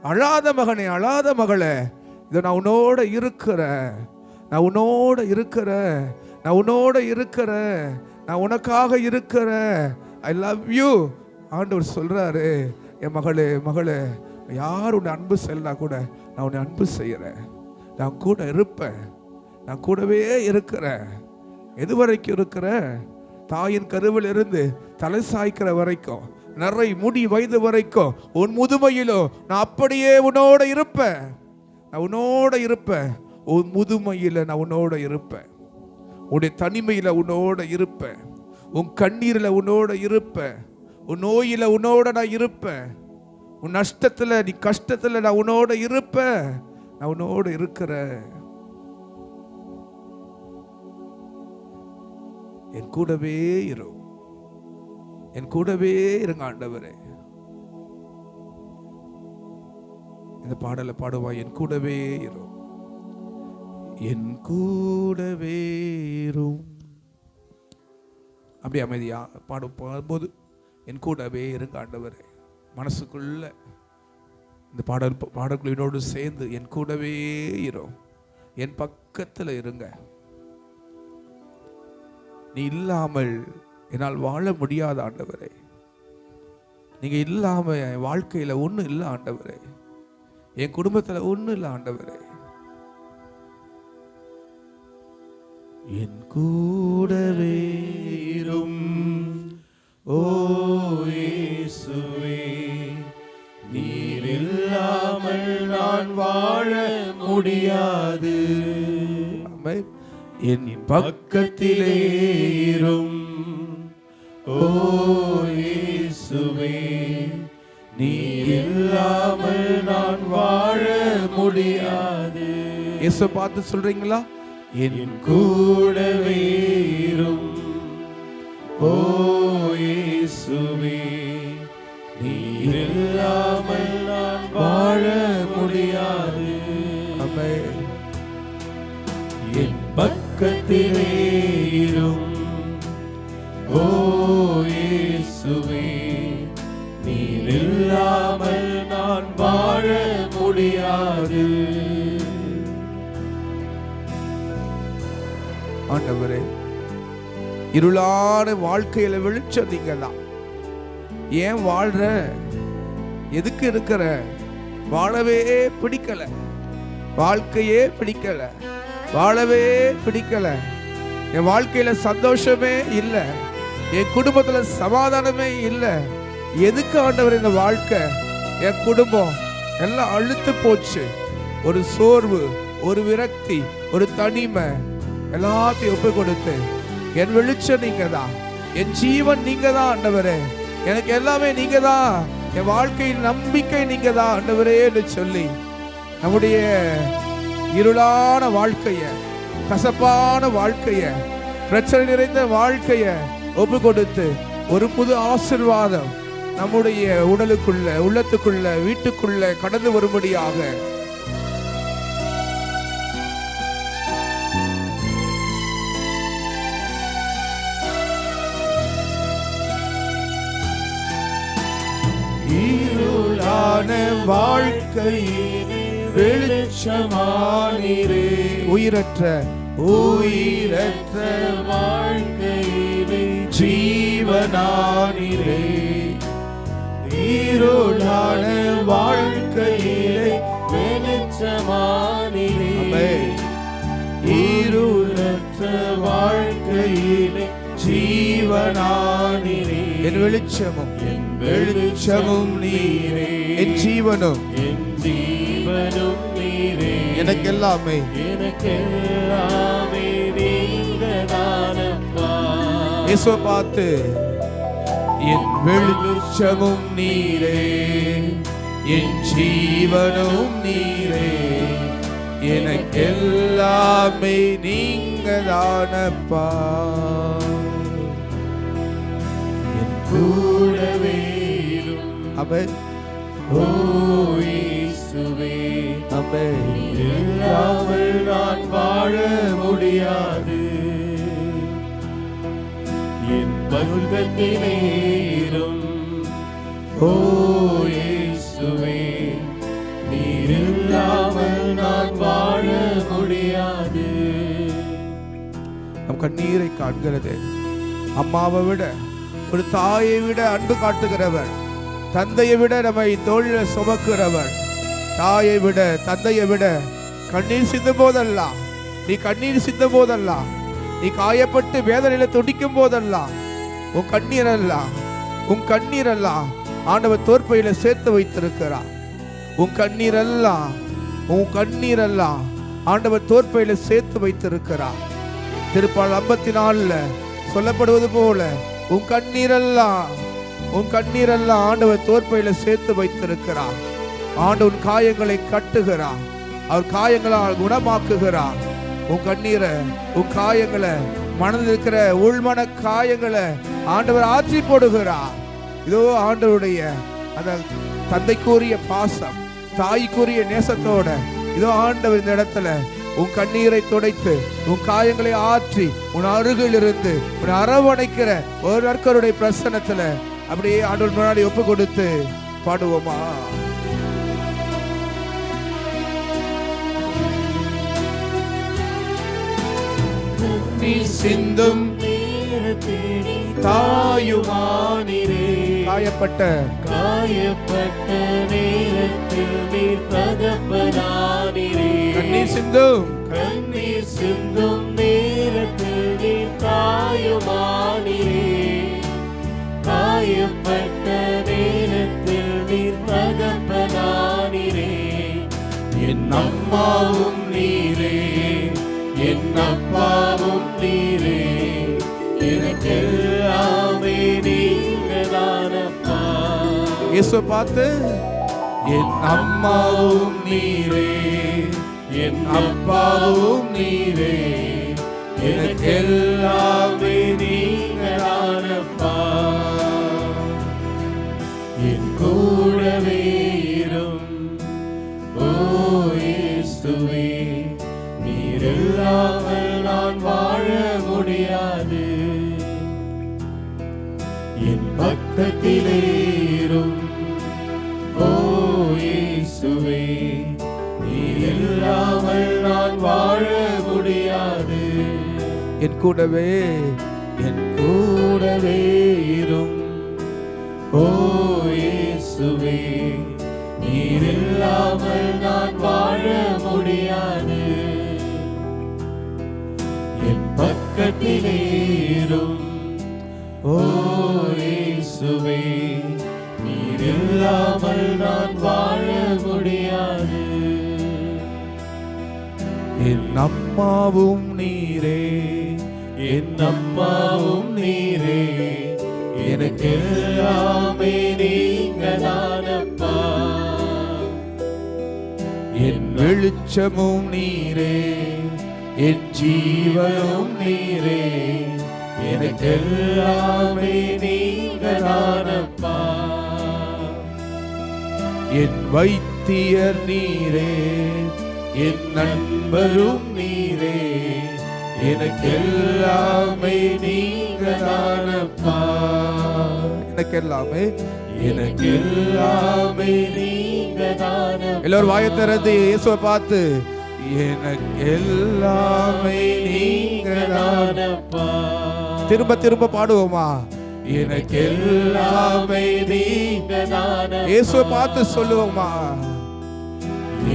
அழாத மகனே, அழாத மகளே, இதை நான் உன்னோட இருக்கிறேன், நான் உன்னோட இருக்கிறேன், நான் உன்னோட இருக்கிறேன், நான் உனக்காக இருக்கிறேன். I love you. ஆண்டவர் சொல்றாரு, என் மகளே மகளே, யார் உன்னை அன்பு செய்யலனா கூட நான் உன்னை அன்பு செய்யறேன். நான் கூட இருப்பேன், நான் கூடவே இருக்கிறேன். எது வரைக்கும் இருக்கிறேன்? தாயின் கருவில் இருந்து தலை சாய்க்கிற வரைக்கும், நிறை முடி வயது வரைக்கும், உன் முதுமையிலோ நான் அப்படியே உன்னோட இருப்பேன். நான் உன்னோட இருப்பேன். உன் முதுமையில நான் உன்னோட இருப்பேன். உன்னுடைய தனிமையில உன்னோட இருப்பேன். உன் கண்ணீரில் உன்னோட இருப்பேன். உன் நோயில உன்னோட நான் இருப்பேன். உன் நஷ்டத்துல, நீ கஷ்டத்துல நான் உன்னோட இருப்பேன். நான் உன்னோட இருக்கிறேன். என் கூடவே இரு, என் கூடவே இருங்க ஆண்டவரே. இந்த பாடலை பாடுவாய், என் கூடவே இரு, என் கூடவே இரும். அப்படி அமைதியா பாடும்போது என் கூடவே இருங்க ஆண்டவரே. மனசுக்குள்ள இந்த பாடல்களோடு சேர்ந்து என் கூடவே இரும், என் பக்கத்தில் இருங்க. நீ இல்லாமல் என்னால் வாழ முடியாத ஆண்டவரே. நீங்க இல்லாம என் வாழ்க்கையில ஒன்றும் இல்லை ஆண்டவரே. என் குடும்பத்தில் ஒன்றும் இல்லை ஆண்டவரே. என் கூடவே இரும் ஓ இயேசுவே, நீர் இல்லாமல் நான் வாழ முடியாது. என் பக்கத்திலே இரும் ஓ இயேசுவே, நீ இல்லாமல் நான் வாழ முடியாது. இயேசு பார்த்து சொல்றீங்களா? என் கூடவே இரும் ஓ இயேசுவே, நீ இல்லாமல் நான் வாழ முடியாது. ஆமென். என் பக்கத்திலே இரும் ஓ இயேசுவே, நீ இல்லாமல் நான் வாழ முடியாது. ஆண்டவரே, இருளான வாழ்க்கையில வெளிச்சம் நீங்க தான். ஏன் வாழ்ற, எதுக்கு இருக்கிற, வாழவே பிடிக்கல, வாழ்க்கையே பிடிக்கல, வாழவே பிடிக்கல, என் வாழ்க்கையில சந்தோஷமே இல்லை, என் குடும்பத்துல சமாதானமே இல்லை. எதுக்கு ஆண்டவர் இந்த வாழ்க்கை, என் குடும்பம் எல்லாம் அழுத்து போச்சு, ஒரு சோர்வு, ஒரு விரக்தி, ஒரு தனிமை, எல்லாத்தையும் ஒப்பு கொடுத்து என் வெளிச்சம் நீங்க தான், என் ஜீவன் நீங்க தான் ஆண்டவரே, எனக்கு எல்லாமே நீங்க தான், என் வாழ்க்கையின் நம்பிக்கை நீங்க தான் ஆண்டவரே என்று சொல்லி நம்முடைய இருளான வாழ்க்கைய, கசப்பான வாழ்க்கைய, பிரச்சனை நிறைந்த வாழ்க்கைய ஒப்பு கொடுத்து ஒரு புது ஆசீர்வாதம் நம்முடைய உடலுக்குள்ள, உள்ளத்துக்குள்ள, வீட்டுக்குள்ள கடந்து வரும்படியாக இருளான வாழ்க்கையில் வெளிச்சமானீரே, உயிரற்ற உயிரற்ற வாழ்க்கையிலே ஜீவனானீரே, இருளான வாழ்க்கையிலே வெளிச்சமானீரே, இருளற்ற வாழ்க்கையிலே ஜீவனானீரே. என் வெளிச்சமும் என் வெளிச்சமும் நீரே, என் ஜீவனும் என் ஜீவனும் நீரே, எனக்கு எல்லாமே எனக்கெல்லாமே நீங்கதானப்பா. இயேசுவை பார்த்து என் வெளிச்சமும் நீரே, என் ஜீவனும் நீரே, எனக்கு எல்லாமே நீங்க தானப்பா. என் கூடவே இரும் ஆமென், ஓ இயேசுவே, ஆமென். இல்லாமல் நான் வாழ முடியாது. என் பக்கத்திலே இரும் ஓ இயேசுவே, நீர் இல்லாமல் நான் வாழ முடியாது. நம் கண்ணீரை காண்கிறது. அம்மாவை விட, ஒரு தாயை விட அன்பு காட்டுகிறவர், தந்தையை விட நம்மை தோளில் சுமக்கிறவர், தாயை விட, தந்தையை விட கண்ணீர் சிந்தும் போதெல்லாம், நீ கண்ணீர் சிந்தும் போதெல்லாம், நீ காயப்பட்டு வேதனையில துடிக்கும் போதெல்லாம், உன் கண்ணீரெல்லாம், உன் கண்ணீரெல்லாம் ஆண்டவர் தோற்பையில சேர்த்து வைத்திருக்கிறார். உன் கண்ணீரெல்லாம், உன் கண்ணீரெல்லாம் ஆண்டவர் தோற்பையில சேர்த்து வைத்திருக்கிறார். திருப்பால் 54 சொல்லப்படுவது போல உன் கண்ணீரெல்லாம், உன் கண்ணீரெல்லாம் ஆண்டவர் தோற்பையில சேர்த்து வைத்திருக்கிறார். ஆண்டவன் காயங்களை கட்டுகிறார், அவர் காயங்களால் குணமாக்குகிறார். உன் கண்ணீரை, உன் காயங்களை, மனதில் இருக்கிற உள்மன காயங்களை ஆண்டவர் ஆற்றி போடுகிறார். இதோ ஆண்டவருடைய அந்த தந்தைக்குரிய பாசம், தாய்க்குரிய நேசத்தோட இதோ ஆண்டவர் இந்த இடத்துல உன் கண்ணீரை துடைத்து, உன் காயங்களை ஆற்றி, உன் அருகில் இருந்து உன் அரவணைக்கிற ஒரு நற்கருடைய பிரசன்னத்துல அப்படியே ஆண்டவர் முன்னாடி ஒப்பு கொடுத்து பாடுவோமா? சிந்தும் தாயுமானிரே, காயப்பட்ட நேரத்தில் நீர் தகப்பனானிரே, கண்ணீர் சிந்தும் கண்ணீர் சிந்தும் நேரத்தில் நீர் தாயுமானிரே, காயப்பட்ட நேரத்தில் நீர் தகப்பனானிரே, என் அம்மாவும் நீரே, என் அப்பாவும் நீரே, எனக்கெல்லாமே நீங்கதானப்பா. இயேசுவை பார்த்து என் அம்மாவும் நீரே, என் அப்பாவும் நீரே, எனக்கு எல்லாமே நீங்களானப்பா. என் கூடவே இரும் ஓ இயேசுவே, நீர் இல்லாமல் நான் வாழ முடியாது. என் பக்கத்திலே இரும் ஓ இயேசுவே, நீர் இல்லாமல் நான் வாழ முடியாது. என் கூடவே இரும் ஓ இயேசுவே, நீர் இல்லாமல் நான் வாழ முடியாது. என் பக்கத்திலே இரும் ஓ இயேசுவே, நீர் இல்லாமல் நான் வாழ முடியாது. என் அம்மாவும் நீரே, என் அம்மாவும் நீரே, எனக்கு எல்லாமே நீங்க தானப்பா. என் வெளிச்சமும் நீரே, என் ஜீவனும் நீரே, எனக்கு எல்லாமே நீங்க தானப்பா. என் வைத்தியர் நீரே, என் நண்பரும் நீரே, எனக்கு எல்லாமே நீங்க தானப்பா. எனக்கு எல்லாமே எனக்கு எல்லாமே நீங்க தானப்பா. எல்லாரும் வாயை திறந்து இயேசுவை பார்த்து எனக்கு எல்லாமே நீங்க தானப்பா. திரும்ப திரும்ப பாடுவோமா? எனக்கு எல்லாமே நீங்க தானப்பா. இயேசுவை பார்த்து சொல்லுவோமா?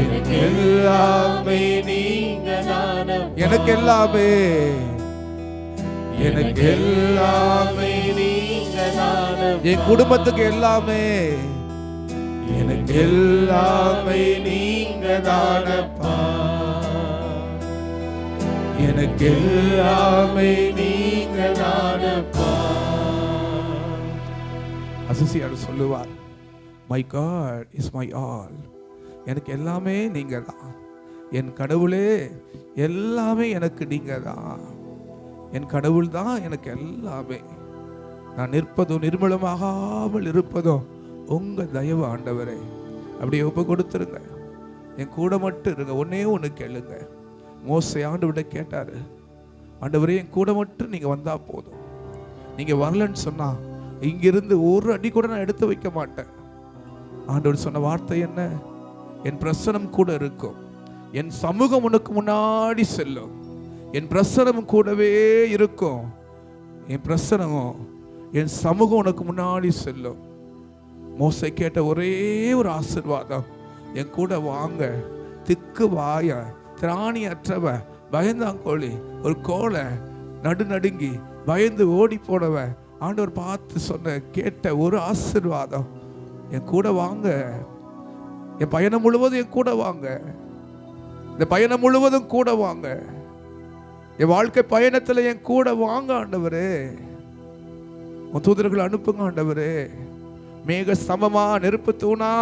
எனக்கு எல்லாமே நீங்க தானப்பா. எனக்கு எல்லாமே, எனக்கு எல்லாமே நீங்க தானப்பா. என் குடும்பத்துக்கு எல்லாமே, எனக்கு எல்லாமே நீங்க தானப்பா. எனக்கு எல்லாமே நீங்க தானப்பா. அசிசியார் சொல்லுவார், my God is my all. எனக்கு எல்லாமே நீங்க தான். என் கடவுளே எல்லாமே எனக்கு நீங்க தான். என் கடவுள் தான் எனக்கு எல்லாமே. நான் நிற்பதும் நிர்மலமாகாமல் இருப்பதும் உங்க தயவு ஆண்டவரே. அப்படியே ஒப்பு கொடுத்துருங்க. என் கூட மட்டும் இருங்க. ஒன்னே ஒன்று கேளுங்க. மோசே ஆண்டவர்கிட்ட கேட்டாரு, ஆண்டவரே என் கூட மட்டும் நீங்க வந்தா போதும். நீங்க வரலன்னு சொன்னா இங்கிருந்து ஒரு அடி கூட நான் எடுத்து வைக்க மாட்டேன். ஆண்டவர் சொன்ன வார்த்தை என்ன? என் பிரசனம் கூட இருக்கும், என் சமூகம் உனக்கு முன்னாடி செல்லும், என் பிரசனம் கூடவே இருக்கும், என் பிரசனமும் என் சமூகம் உனக்கு முன்னாடி செல்லும். மோசே கேட்ட ஒரே ஒரு ஆசீர்வாதம், என் கூட வாங்க. திக்கு வாய திராணி அற்றவ பயந்தாங்கோழி ஒரு கோலை நடுநடுங்கி பயந்து ஓடி போனவன் ஆண்டவர் பார்த்து சொன்ன கேட்ட ஒரு ஆசீர்வாதம், என் கூட வாங்க. என் பயணம் முழுவதும் என் கூட வாங்க. இந்த பயணம் முழுவதும் கூட வாங்க. என் வாழ்க்கை பயணத்தில் என் கூட வாங்க ஆண்டவரே. உன் தூதர்கள் அனுப்புங்க ஆண்டவரே. மேக சமமா நெருப்பு தூணா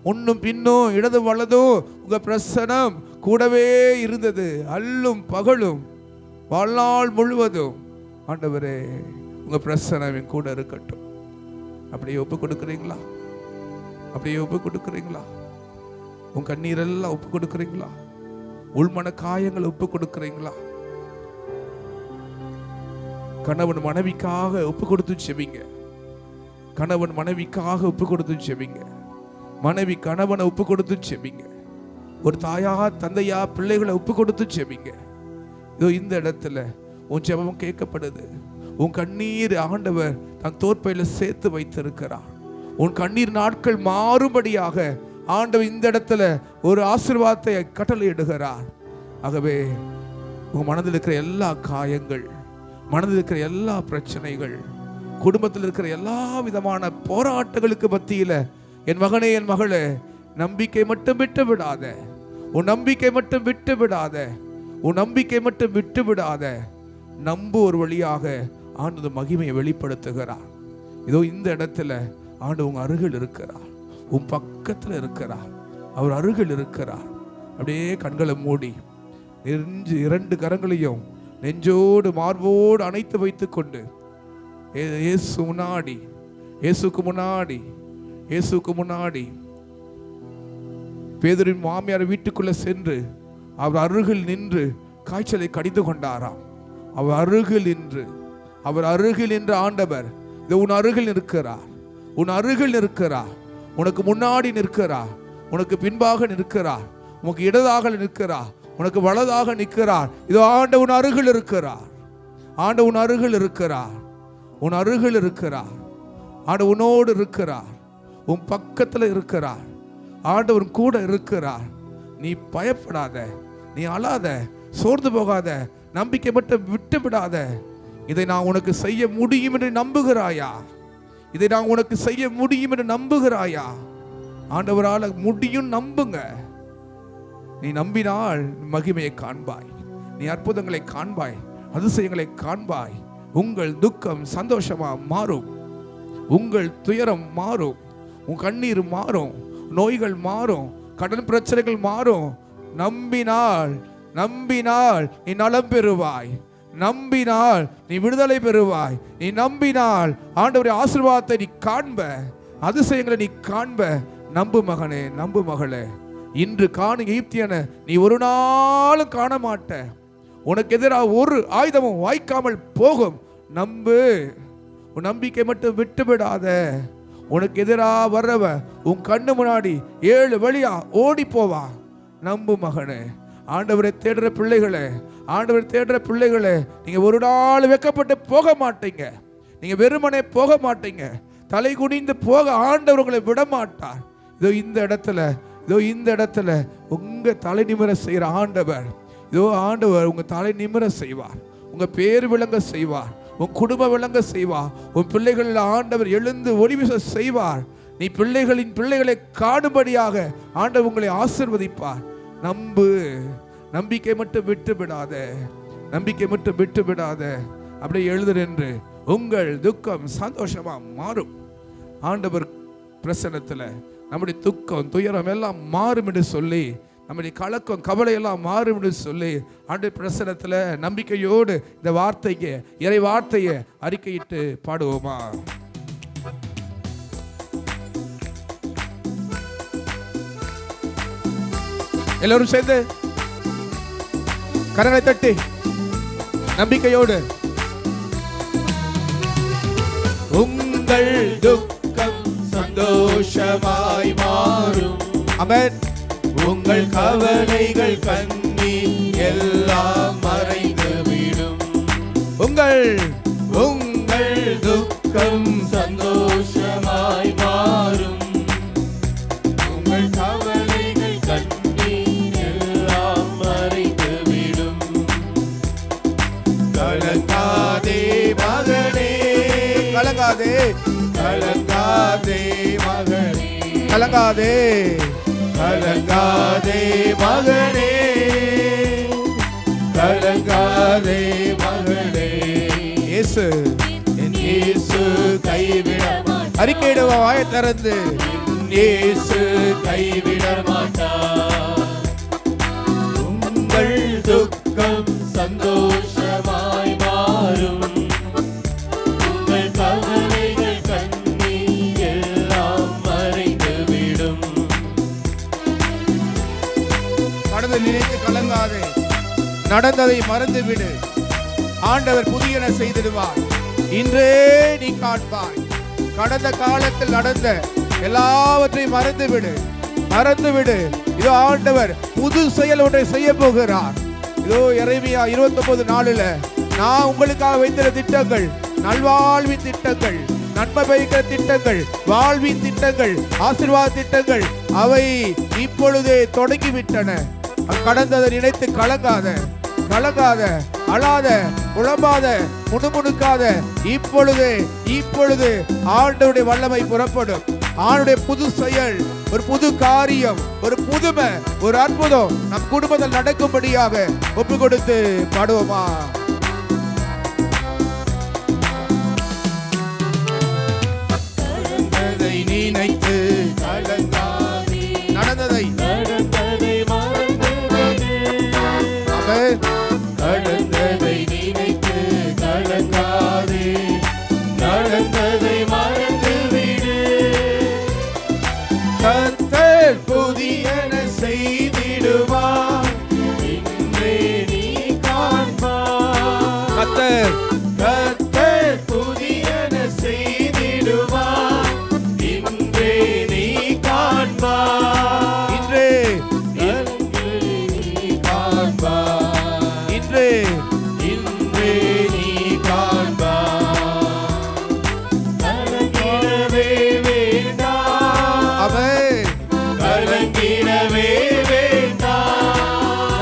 முன்னும் பின்னும் இடது வலதும் உங்க பிரசனம் கூடவே இருந்தது. அல்லும் பகலும் வாழ்நாள் முழுவதும் ஆண்டவரே உங்க பிரசனம் என் கூட இருக்கட்டும். அப்படியே ஒப்பு கொடுக்குறீங்களா? அப்படியே ஒப்பு கொடுக்குறீங்களா? உன் கண்ணீரெல்லாம் ஒப்பு கொடுக்குறீங்களா? உள்மன காயங்களை ஒப்பு கொடுக்குறீங்களா? கணவன் மனைவிக்காக ஒப்பு கொடுத்து செபிங்க. கணவன் மனைவிக்காக ஒப்பு கொடுத்து செபிங்க. மனைவி கணவனை ஒப்பு கொடுத்து செபிங்க. ஒரு தாயா தந்தையா பிள்ளைகளை ஒப்பு கொடுத்து செபிங்க. இதோ இந்த இடத்துல உன் ஜெபம் கேட்கப்படுது. உன் கண்ணீர் ஆண்டவர் தன் தோற்பையில சேர்த்து வைத்திருக்கிறார். உன் கண்ணீர் நாட்கள் மாறும்படியாக ஆண்டவர் இந்த இடத்துல ஒரு ஆசீர்வாதத்தை கட்டளையிடுகிறார். ஆகவே உங்க மனதில் இருக்கிற எல்லா காயங்கள், மனதில் இருக்கிற எல்லா பிரச்சனைகள், குடும்பத்தில் இருக்கிற எல்லா விதமான போராட்டங்களுக்கு மத்தியில என் மகனே என் மகளே, நம்பிக்கை மட்டும் விட்டு விடாத. உன் நம்பிக்கை மட்டும் விட்டு விடாத. உன் நம்பிக்கை மட்டும் விட்டு விடாத. நம்பு ஒரு வழியாக ஆண்டவர் மகிமையை வெளிப்படுத்துகிறார். இதோ இந்த இடத்துல ஆண்டவர் உங்க அருகில் இருக்கிறார். உன் பக்கத்தில் இருக்கிறார், அவர் அருகில் இருக்கிறார். அப்படியே கண்களை மூடி இரண்டு கரங்களையும் நெஞ்சோடு மார்போடு அணைத்து வைத்துக் கொண்டு இயேசுக்கு முன்னாடி பேதுருவின் மாமியார் வீட்டுக்குள்ள சென்று அவர் அருகில் நின்று காய்ச்சலை கடிந்து கொண்டாராம். அவர் அருகில் நின்று ஆண்டவர் இது உன் அருகில் நிற்கிறார், உனக்கு முன்னாடி நிற்கிறார், உனக்கு பின்பாக நிற்கிறார், உனக்கு இடதாக நிற்கிறார், உனக்கு வலதாக நிற்கிறார். இதோ ஆண்டவர் உன் அருகில் இருக்கிறார், ஆண்டவர் உன் அருகில் இருக்கிறார், ஆண்டவர் உன்னோடு இருக்கிறார், உன் பக்கத்தில் இருக்கிறார், ஆண்டவர் கூட இருக்கிறார். நீ பயப்படாத, நீ அழாத, சோர்ந்து போகாத, நம்பிக்கை மட்டும் விட்டு விடாத. இதை நான் உனக்கு செய்ய முடியும் என்று நம்புகிறாயா? ஆண்டவரால் முடியும், நம்புங்க. நீ நம்பினால் மகிமையை காண்பாய், நீ அற்புதங்களை காண்பாய், அதிசயங்களை காண்பாய். உங்கள் துக்கம் சந்தோஷமா மாறும், உங்கள் துயரம் மாறும், உன் கண்ணீர் மாறும், நோய்கள் மாறும், கடன் பிரச்சனைகள் மாறும். நம்பினால் நீ நலம் பெறுவாய், நம்பினால் நீ விடுதலை பெறுவாய், நீ நம்பினால் ஆண்டவருடைய ஆசீர்வாதத்தை நீ காண்ப, அதிசயங்களை நீ காண்ப. நம்பு மகனே, நம்பு மகளே. இன்று காணும் எகிப்தியனை நீ ஒரு நாளும் காண மாட்ட. உனக்கு எதிராக ஒரு ஆயுதமும் வாய்க்காமல் போகும். நம்பு, உன் நம்பிக்கை மட்டும் விட்டு விடாத. உனக்கு எதிராக வர்றவ உன் கண்ணு முன்னாடி 7 வழியா ஓடி போவா. நம்பு மகனே. ஆண்டவரை தேடுற பிள்ளைகளே, நீங்க ஒரு நாள் வெக்கப்பட்டு போக மாட்டீங்க, நீங்க வெறுமனே போக மாட்டீங்க, தலை குனிந்து போக ஆண்டவர்களை விட மாட்டார். இதோ இந்த இடத்துல உங்க தலை நிமிர செய்கிற ஆண்டவர், இதோ ஆண்டவர் உங்க தலை நிமிர செய்வார், உங்க பேர் விளங்க செய்வார், உன் குடும்ப விளங்க செய்வார், உன் பிள்ளைகள் ஆண்டவர் எழுந்து ஒளி வீச செய்வார். நீ பிள்ளைகளை காணும்படியாக ஆண்டவர் உங்களை ஆசீர்வதிப்பார். நம்பு, நம்பிக்கை மட்டும் விட்டு விடாத. அப்படியே எழுதுறென்று உங்கள் துக்கம் சந்தோஷமா மாறும். ஆண்டவர் பிரசன்னத்தில் நம்முடைய துக்கம் துயரம் எல்லாம் மாறும் என்று சொல்லி, நம்முடைய கலக்கம் கவலை எல்லாம் மாறும் என்று சொல்லி ஆண்டவர் பிரசன்னத்தில் நம்பிக்கையோடு இந்த இறை வார்த்தையை அறிக்கையிட்டு பாடுவோமா? எல்லோரும் சேர்ந்து கரங்களை தட்டி நம்பிக்கையோடு உங்கள் துக்கம் சந்தோஷமாய் மாறும். ஆமென். உங்கள் கவலைகள் கண்ணீர் எல்லாம் மறைந்து விடும். உங்கள் துக்கம் சந்தோஷமாய் மாறும். உங்கள் கவலைகள் கண்ணீர் எல்லாம் மறைந்து விடும். கலங்காதே மகனே, கலங்காதே மகனே, கலங்காதே மகனே, கலங்காதே மகனே. இயேசு கைவிட மாட்டார். அறிக்கையிடுவ வாயை திறந்து இயேசு கைவிட மாட்டார். உங்கள் துக்கம் சந்தோஷமாய் மாறும். உங்கள் கவலைகள் கண்ணீர் எல்லாம் மறைந்து விடும். கடந்து நினைத்து கலங்காதே, நடந்ததை மறந்து விடு. ஆண்டவர் புதியன செய்திடுவார். இன்றே நீ காண்பாய். கடந்த காலத்தில் நடந்த எல்லாவற்றையும் மறந்து விடு. இதோ ஆண்டவர் புது செயல் ஒன்றை செய்ய போகிறார். இதோ எரேமியா 29:4 நான் உங்களுக்காக வைத்திருந்த திட்டங்கள் நல்வாழ்வின் திட்டங்கள், நன்மை பயக்கிற திட்டங்கள், வாழ்வின் திட்டங்கள், ஆசீர்வாத திட்டங்கள் அவை இப்பொழுதே தொடங்கிவிட்டன. கடந்ததை நினைத்து கலங்காத, அழாத, புலம்பாத, முணுமுணுக்காத. இப்பொழுது ஆண்டவருடைய வல்லமை புறப்படும். ஆண்டவருடைய புது செயல், ஒரு புது காரியம், ஒரு புதுமை, ஒரு அற்புதம் நம் குடும்பத்தில் நடக்கும்படியாக ஒப்பு கொடுத்து பாடுவோமா? கடந்ததை நடந்ததை நினைத்து கலங்காதே. நடந்ததை மறந்துவிடு. ஆமென். நடந்ததை நினைத்து கலங்காதே. நடந்ததை மறந்துவிடு. கர்த்தர் புதியன செய்திடுவார். இன்றே நீ காண்பாய். கர்த்தர் புதியன செய்திடுவார். இன்றே நீ காண்பாய். இன்றே நீ காண்பாய். இன்றே இன்றே நீ காண்பாய். கலங்கிடவே வேண்டாம். ஆமென். கலங்கிடவே வேண்டாம்.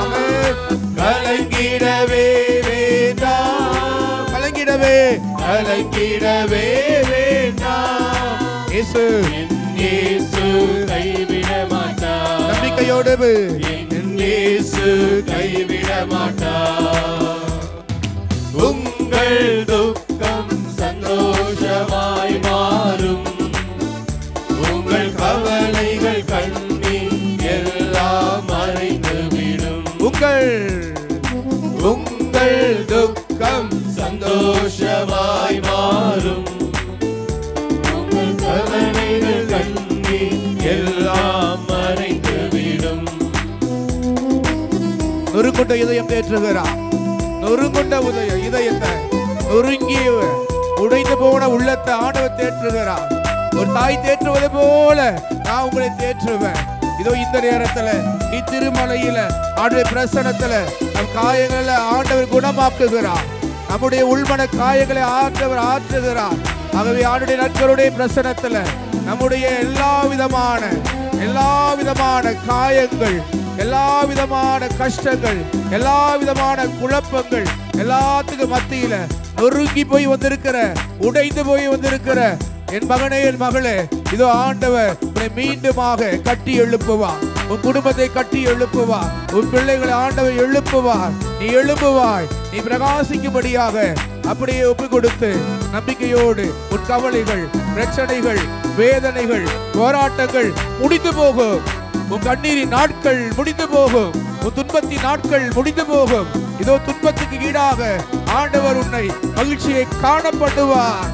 ஆமென். கலங்கிடவே வேண்டாம். கலங்கிடவே கலங்கிடவே வேண்டாம். இயேசு என் இயேசு கைவிட மாட்டார். நம்பிக்கையோடு என் இயேசு கைவிட மாட்டார். உங்கள் துக்கம் சந்தோஷமாய் மாறும். உங்கள் கவலைகள் கண்ணீர் எல்லாம் மறைந்துவிடும். உங்கள் துக்கம் சந்தோஷமாய் மாறும். உங்கள் கவலைகள் கண்ணீர் எல்லாம் மறைந்துவிடும். நொறுங்குண்ட இதயம் தேற்றுகிறார். நொறுங்குண்ட இதயத்தை நொறுங்கி உடைந்து போன உள்ளத்தை ஆண்டவர் தேற்றுகிறார். ஒரு தாய் தேற்றுவது போல நான் உங்களை தேற்றுவேன். இதோ இந்த நேரத்துல இத்திருமலையில ஆண்டவர் பிரசனத்துல நம் காயங்களை ஆண்டவர் குணமாக்குகிறார். நம்முடைய உள்மன காயங்களை ஆண்டவர் ஆற்றுகிறார். ஆகவே ஆண்டுடைய நட்களுடைய பிரசனத்துல நம்முடைய எல்லா விதமான காயங்கள், எல்லா விதமான கஷ்டங்கள், எல்லா விதமான குழப்பங்கள் எல்லாத்துக்கும் மத்தியில நொறுங்கி போய் வந்திருக்கிற, உடைந்து போய் வந்திருக்கிற என் மகனே, என் மகளே, இதோ ஆண்டவர் உன்னை மீண்டுமாக கட்டி எழுப்புவார். உன் குடும்பத்தை கட்டி எழுப்புவார். உன் பிள்ளைகளை ஆண்டவர் எழுப்புவார். நீ எழுப்புவாய். நீ பிரகாசிக்கும்படியாக அப்படியே ஒப்பு கொடுத்து நம்பிக்கையோடு உன் கவலைகள், பிரச்சனைகள், வேதனைகள், போராட்டங்கள் முடிந்து போகும். உன் கண்ணீரின் நாட்கள் முடிந்து போகும். உன் துன்பத்தின் நாட்கள் முடிந்து போகும். இதோ துன்பத்துக்கு ஈடாக ஆண்டவர் உன்னை மகிழ்ச்சியை காணப்படுவார்.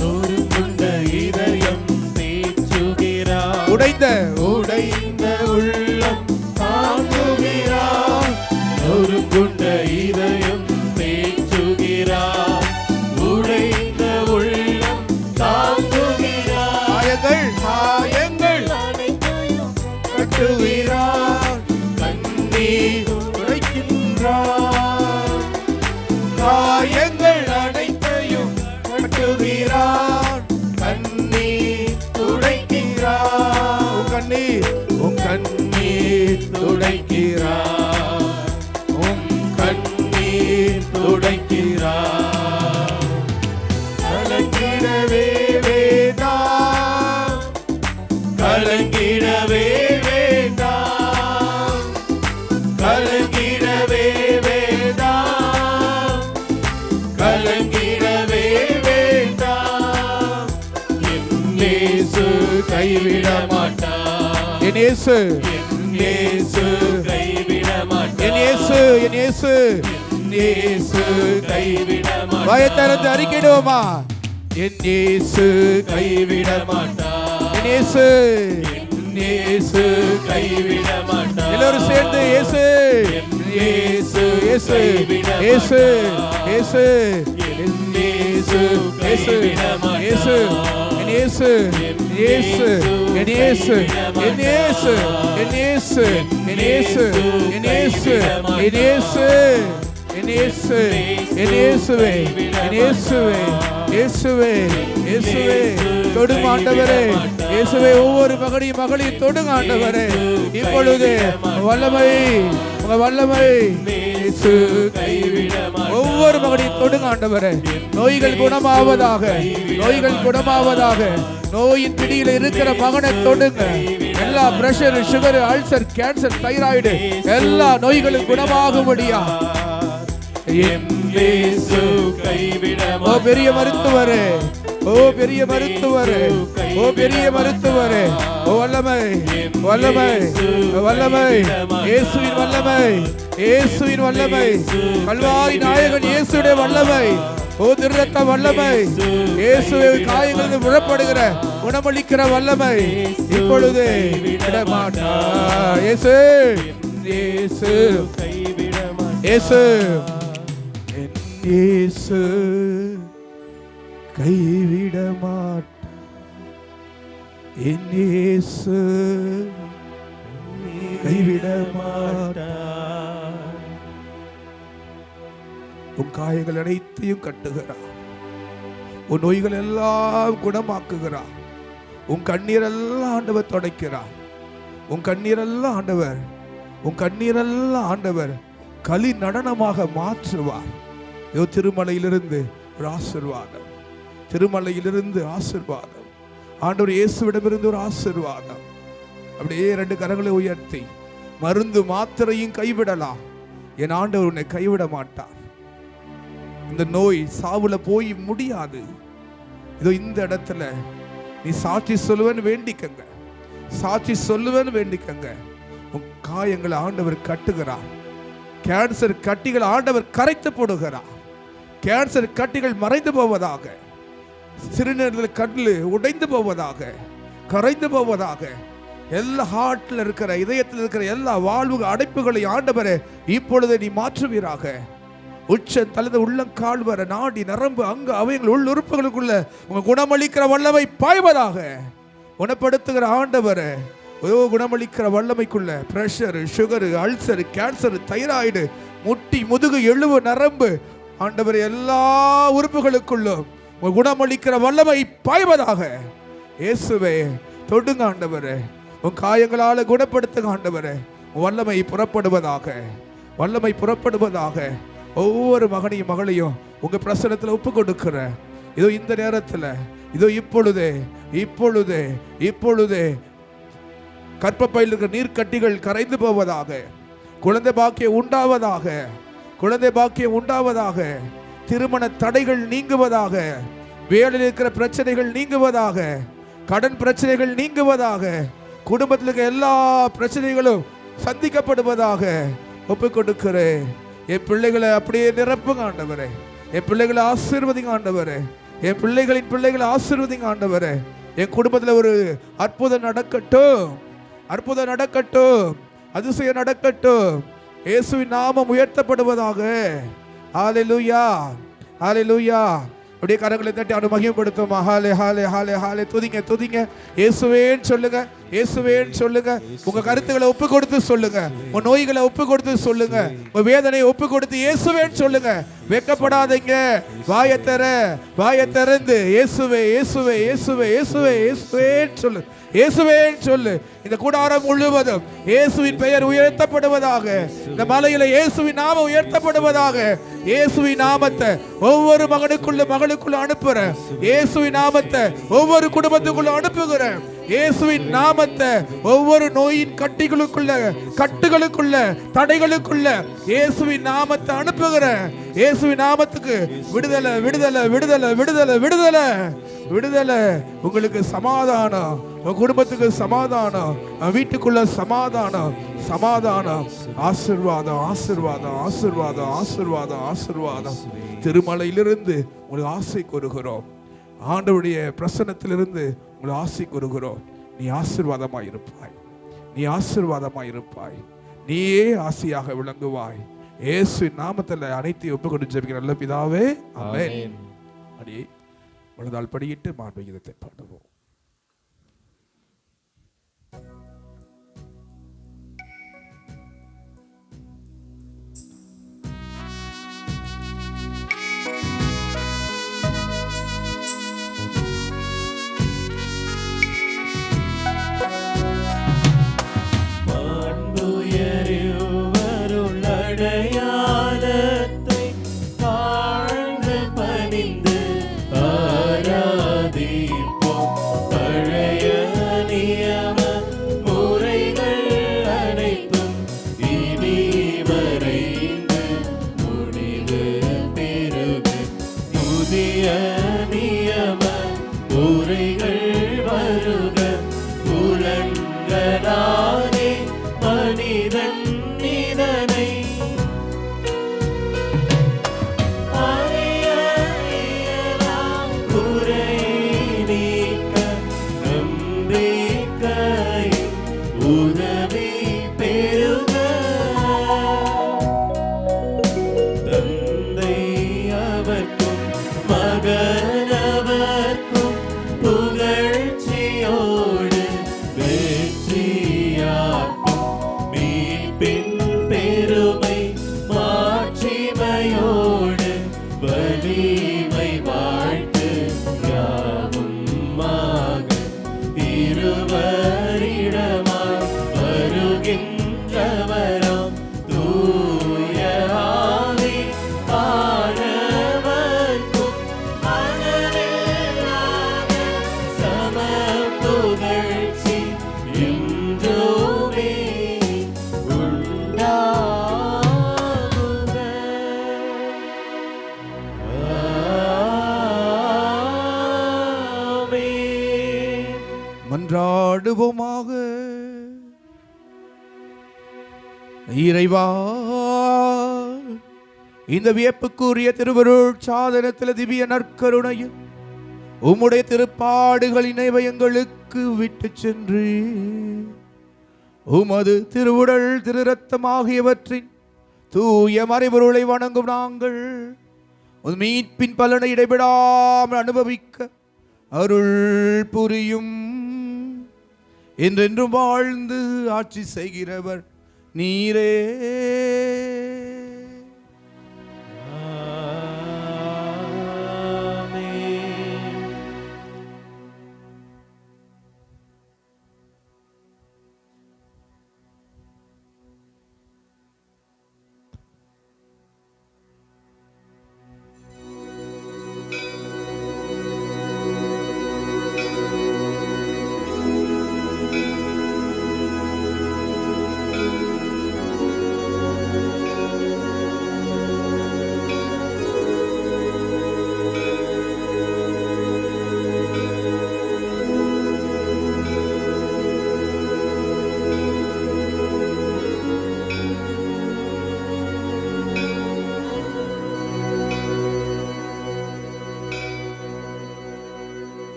நொறுங்குண்ட இதயம் தேற்றுகிறார். உடைந்த உள்ளம் தாங்குகிறார். நொறுங்குண்ட இதயம் தேற்றுகிறார். உடைந்த உள்ளம் தாங்குகிறார். காயங்கள் அனைத்தையும் கட்டுகிறார். கண்ணீர் துடைக்கின்றார். காயங்கள் அனைத்தையும் கட்டுகிறார். கண்ணீர் துடைக்கிறார். உன் கண்ணீர் துடைக்கிறார். கண்ணீர் துடைக்கிறார். கலங்கிடவே வேண்டாம். கலங்கிடவே வேண்டாம். கலங்கிடவே வேண்டாம். கலங்கிடவே வேண்டாம். என் இயேசு கைவிட மாட்டார். என் இயேசு, என் இயேசு கைவிட மாட்டார். என் இயேசு, என் இயேசு. என் இயேசு கைவிட மாட்டார். வாயைத் அறிக்கையிடுவோமா? என் இயேசு கைவிட மாட்டார். என் இயேசு. என் இயேசு கைவிட மாட்டார். எல்லோரும் சேர்ந்து இயேசு, என் இயேசு இயேசு, கைவிட இயேசு, மாட்டார். இயேசு, என் இயேசு இயேசு, கைவிட மாட்டார். இயேசு, என் இயேசு, இயேசு, என் இயேசு, என் இயேசு, என் இயேசு, என் இயேசு, என் இயேசு, என் இயேசு, என் இயேசு, என் இயேசுவே, என் இயேசுவே, இயேசுவே, இயேசுவே, தொடுங்க ஆண்டவரே. இயேசுவே, ஒவ்வொரு மகளையும் தொடுங்க ஆண்டவரே. இப்பொழுது வல்லமை, உங்க வல்லமை இயேசு ஒவ்வொரு மகளையும் தொடுங்க ஆண்டவரே. நோய்கள் குணமாவதாக, நோய்கள் குணமாவதாக. நோயின் பிடியில் இருக்கிற மகனை தொடுங்க. எல்லா pressure, sugar, ulcer, cancer, thyroid எல்லா நோய்களும் குணமாகும்படியா என் இயேசு கைவிட ஓ பெரிய மருத்துவரே, ஓ பெரிய மருத்துவரே, ஓ பெரிய மருத்துவரே, ஓ வல்லமை, வல்லமை, வல்லமை, இயேசுவின் வல்லமை, இயேசுவின் வல்லமை, கல்வாரி நாயகன் இயேசுடைய வல்லமை, ஓ திருரத்த வல்லமை, இயேசுவை காயங்களில் புறப்படுகிற குணமளிக்கிற வல்லமை இப்பொழுது விடமாட்டார். இயேசு, இயேசு, இயேசு, இயேசு கைவிட மாட்டார். என் இயேசு கைவிட மாட்டார். உன் காயங்கள் அனைத்தையும் கட்டுகிறார். உன் நோய்கள் எல்லாம் குணமாக்குகிறார். உன் கண்ணீரெல்லாம் ஆண்டவர் துடைக்கிறார். உன் கண்ணீரெல்லாம் ஆண்டவர், உன் கண்ணீரெல்லாம் ஆண்டவர் களி நடனமாக மாற்றுவார். திருமலையிலிருந்து ஒரு ஆசீர்வாதம், திருமலையிலிருந்து ஆசீர்வாதம், ஆண்டவர் இயேசுவிடமிருந்து ஒரு ஆசீர்வாதம். அப்படியே 2 கரங்களை உயர்த்தி, மருந்து மாத்திரையும் கைவிடலாம், என் ஆண்டவர் உன்னை கைவிட மாட்டார். இந்த நோய் சாவுல போய் முடியாது. இதோ இந்த இடத்துல நீ சாட்சி சொல்லுவேன்னு வேண்டிக்கங்க, சாட்சி சொல்லுவேன்னு வேண்டிக்கங்க. உன் காயங்களை ஆண்டவர் கட்டுகிறார். கேன்சர் கட்டிகள் ஆண்டவர் கரைத்து போடுகிறார். கேன்சர் கட்டிகள் மறைந்து போவதாக, சிறுநீரக கல் உடைந்து போவதாக, கரைந்து போவதாக, எல்லா ஹார்ட்ல இருக்கிற, இதயத்தில் இருக்கிற எல்லா வாழ்வு அடைப்புகளை ஆண்டவரே இப்பொழுது நீ மாற்றுவீராக. உச்சம் தலது உள்ளங்கால் வர நாடி நரம்பு அங்கு அவைகள் உள் உறுப்புகளுக்குள்ள உங்க குணமளிக்கிற வல்லமை பாய்வதாக. குணப்படுத்துகிற ஆண்டவரே, குணமளிக்கிற வல்லமைக்குள்ள pressure, sugar, ulcer, cancer, thyroid, முட்டி, முதுகு, எலும்பு, நரம்பு ஆண்டவர் எல்லா உறுப்புகளுக்குள்ளும் குணமளிக்கிற வல்லமை பாய்வதாக. இயேசுவே தொடுங்க ஆண்டவரே, உன் காயங்களால குணப்படுத்துங்க ஆண்டவரே. வல்லமை புறப்படுவதாக, வல்லமை புறப்படுவதாக. ஒவ்வொரு மகனையும் மகளையும் உங்க பிரசனத்தில் ஒப்பு கொடுக்கிற இதோ இந்த நேரத்தில், இதோ இப்பொழுதே இப்பொழுதே இப்பொழுதே கற்பப்பையில் இருக்கிற நீர்க்கட்டிகள் கரைந்து போவதாக. குழந்தை பாக்கியம் உண்டாவதாக, குழந்தை பாக்கியம் உண்டாவதாக. திருமண தடைகள் நீங்குவதாக. வேலையில் இருக்கிற பிரச்சனைகள் நீங்குவதாக. கடன் பிரச்சனைகள் நீங்குவதாக. குடும்பத்தில் இருக்கிற எல்லா பிரச்சனைகளும் சந்திக்கப்படுவதாக ஒப்பு கொடுக்கிறேன். என் பிள்ளைகளை அப்படியே நிரப்புங்க ஆண்டவரே. என் பிள்ளைகளை ஆசீர்வதிங்க ஆண்டவரே. என் பிள்ளைகளின் பிள்ளைகளை ஆசீர்வதிங்க ஆண்டவரே. என் குடும்பத்தில் ஒரு அற்புதம் நடக்கட்டும், அற்புதம் நடக்கட்டும், அதிசயம் நடக்கட்டும். இயேசுவின் நாமம் உயர்த்தப்படுவதாக. ஹல்லேலூயா, ஹல்லேலூயா. அப்படியே கரங்களை தட்டி அவனை மகிமைப்படுத்தும். ஹாலே ஹாலே ஹாலே ஹாலே. துதிங்க துதிங்க, இயேசுவேன்னு சொல்லுங்க, இயேசுவேன்னு சொல்லுங்க. உங்க கருத்துக்களை ஒப்பு கொடுத்து சொல்லுங்க, உங்க நோய்களை ஒப்பு கொடுத்து சொல்லுங்க, உங்க வேதனையை ஒப்பு கொடுத்து இயேசுவேன்னு சொல்லுங்க. வெட்கப்படாதீங்க, வாயை திறந்து இயேசுவே இயேசுவே இயேசுவே இயேசுவே இயேசுவேன்னு சொல்லு, இயேசுவேன்னு சொல்லு. இந்த கூடாரம் முழுவதும் இயேசுவின் பெயர் உயர்த்தப்படுவதாக. இந்த மலையில இயேசுவின் நாமம் உயர்த்தப்படுவதாக. இயேசுவின் நாமத்தை ஒவ்வொரு மகனுக்குள்ள மகளுக்குள்ள அனுப்புற, இயேசுவின் நாமத்தை ஒவ்வொரு குடும்பத்துக்குள்ள அனுப்புகிற, இயேசுவின் நாமத்தை ஒவ்வொரு நோயின் கட்டுகளுக்குள்ள தடைகளுக்குள்ள இயேசுவின் நாமத்தை அனுப்புகிற. இயேசுவின் நாமத்துக்கு விடுதலை விடுதலை விடுதலை விடுதலை விடுதலை விடுதலை. உங்களுக்கு சமாதானம், உங்க குடும்பத்துக்கு சமாதானம், வீட்டுக்குள்ள சமாதானம், சமாதானம், ஆசீர்வாதம் ஆசீர்வாதம் ஆசீர்வாதம் ஆசீர்வாதம் ஆசீர்வாதம். திருமலையிலிருந்து உங்களுக்கு ஆசை கூறுகிறோம். ஆண்டவருடைய பிரசன்னத்திலிருந்து உங்களை ஆசை கூறுகிறோம். நீ ஆசீர்வாதமாய் இருப்பாய், நீ ஆசீர்வாதமாய் இருப்பாய், நீயே ஆசையாக விளங்குவாய். இயேசுவின் நாமத்தில் அனைத்தையும் ஒப்பு கொண்டு ஜெபிக்கிற நல்ல பிதாவே, ஆமென். அடி முழுதால் படியிட்டு மாண்புகிதத்தை பாடுவோம். மன்றாடுவோமாக. இறைவா, இந்த வியப்புக்குரிய திருவருள் சாதனத்தில் திவ்ய நற்கருணையும் உம்முடைய திருப்பாடுகளின் எங்களுக்கு விட்டு சென்று உமது திருவுடல் திரு ரத்தம் ஆகியவற்றின் தூய மறைபொருளை வணங்கும் நாங்கள் மீட்பின் பலனை இடைவிடாமல் அனுபவிக்க அருள் புரியும். என்றென்றும் வாழ்ந்து ஆட்சி செய்கிறவர் நீரே.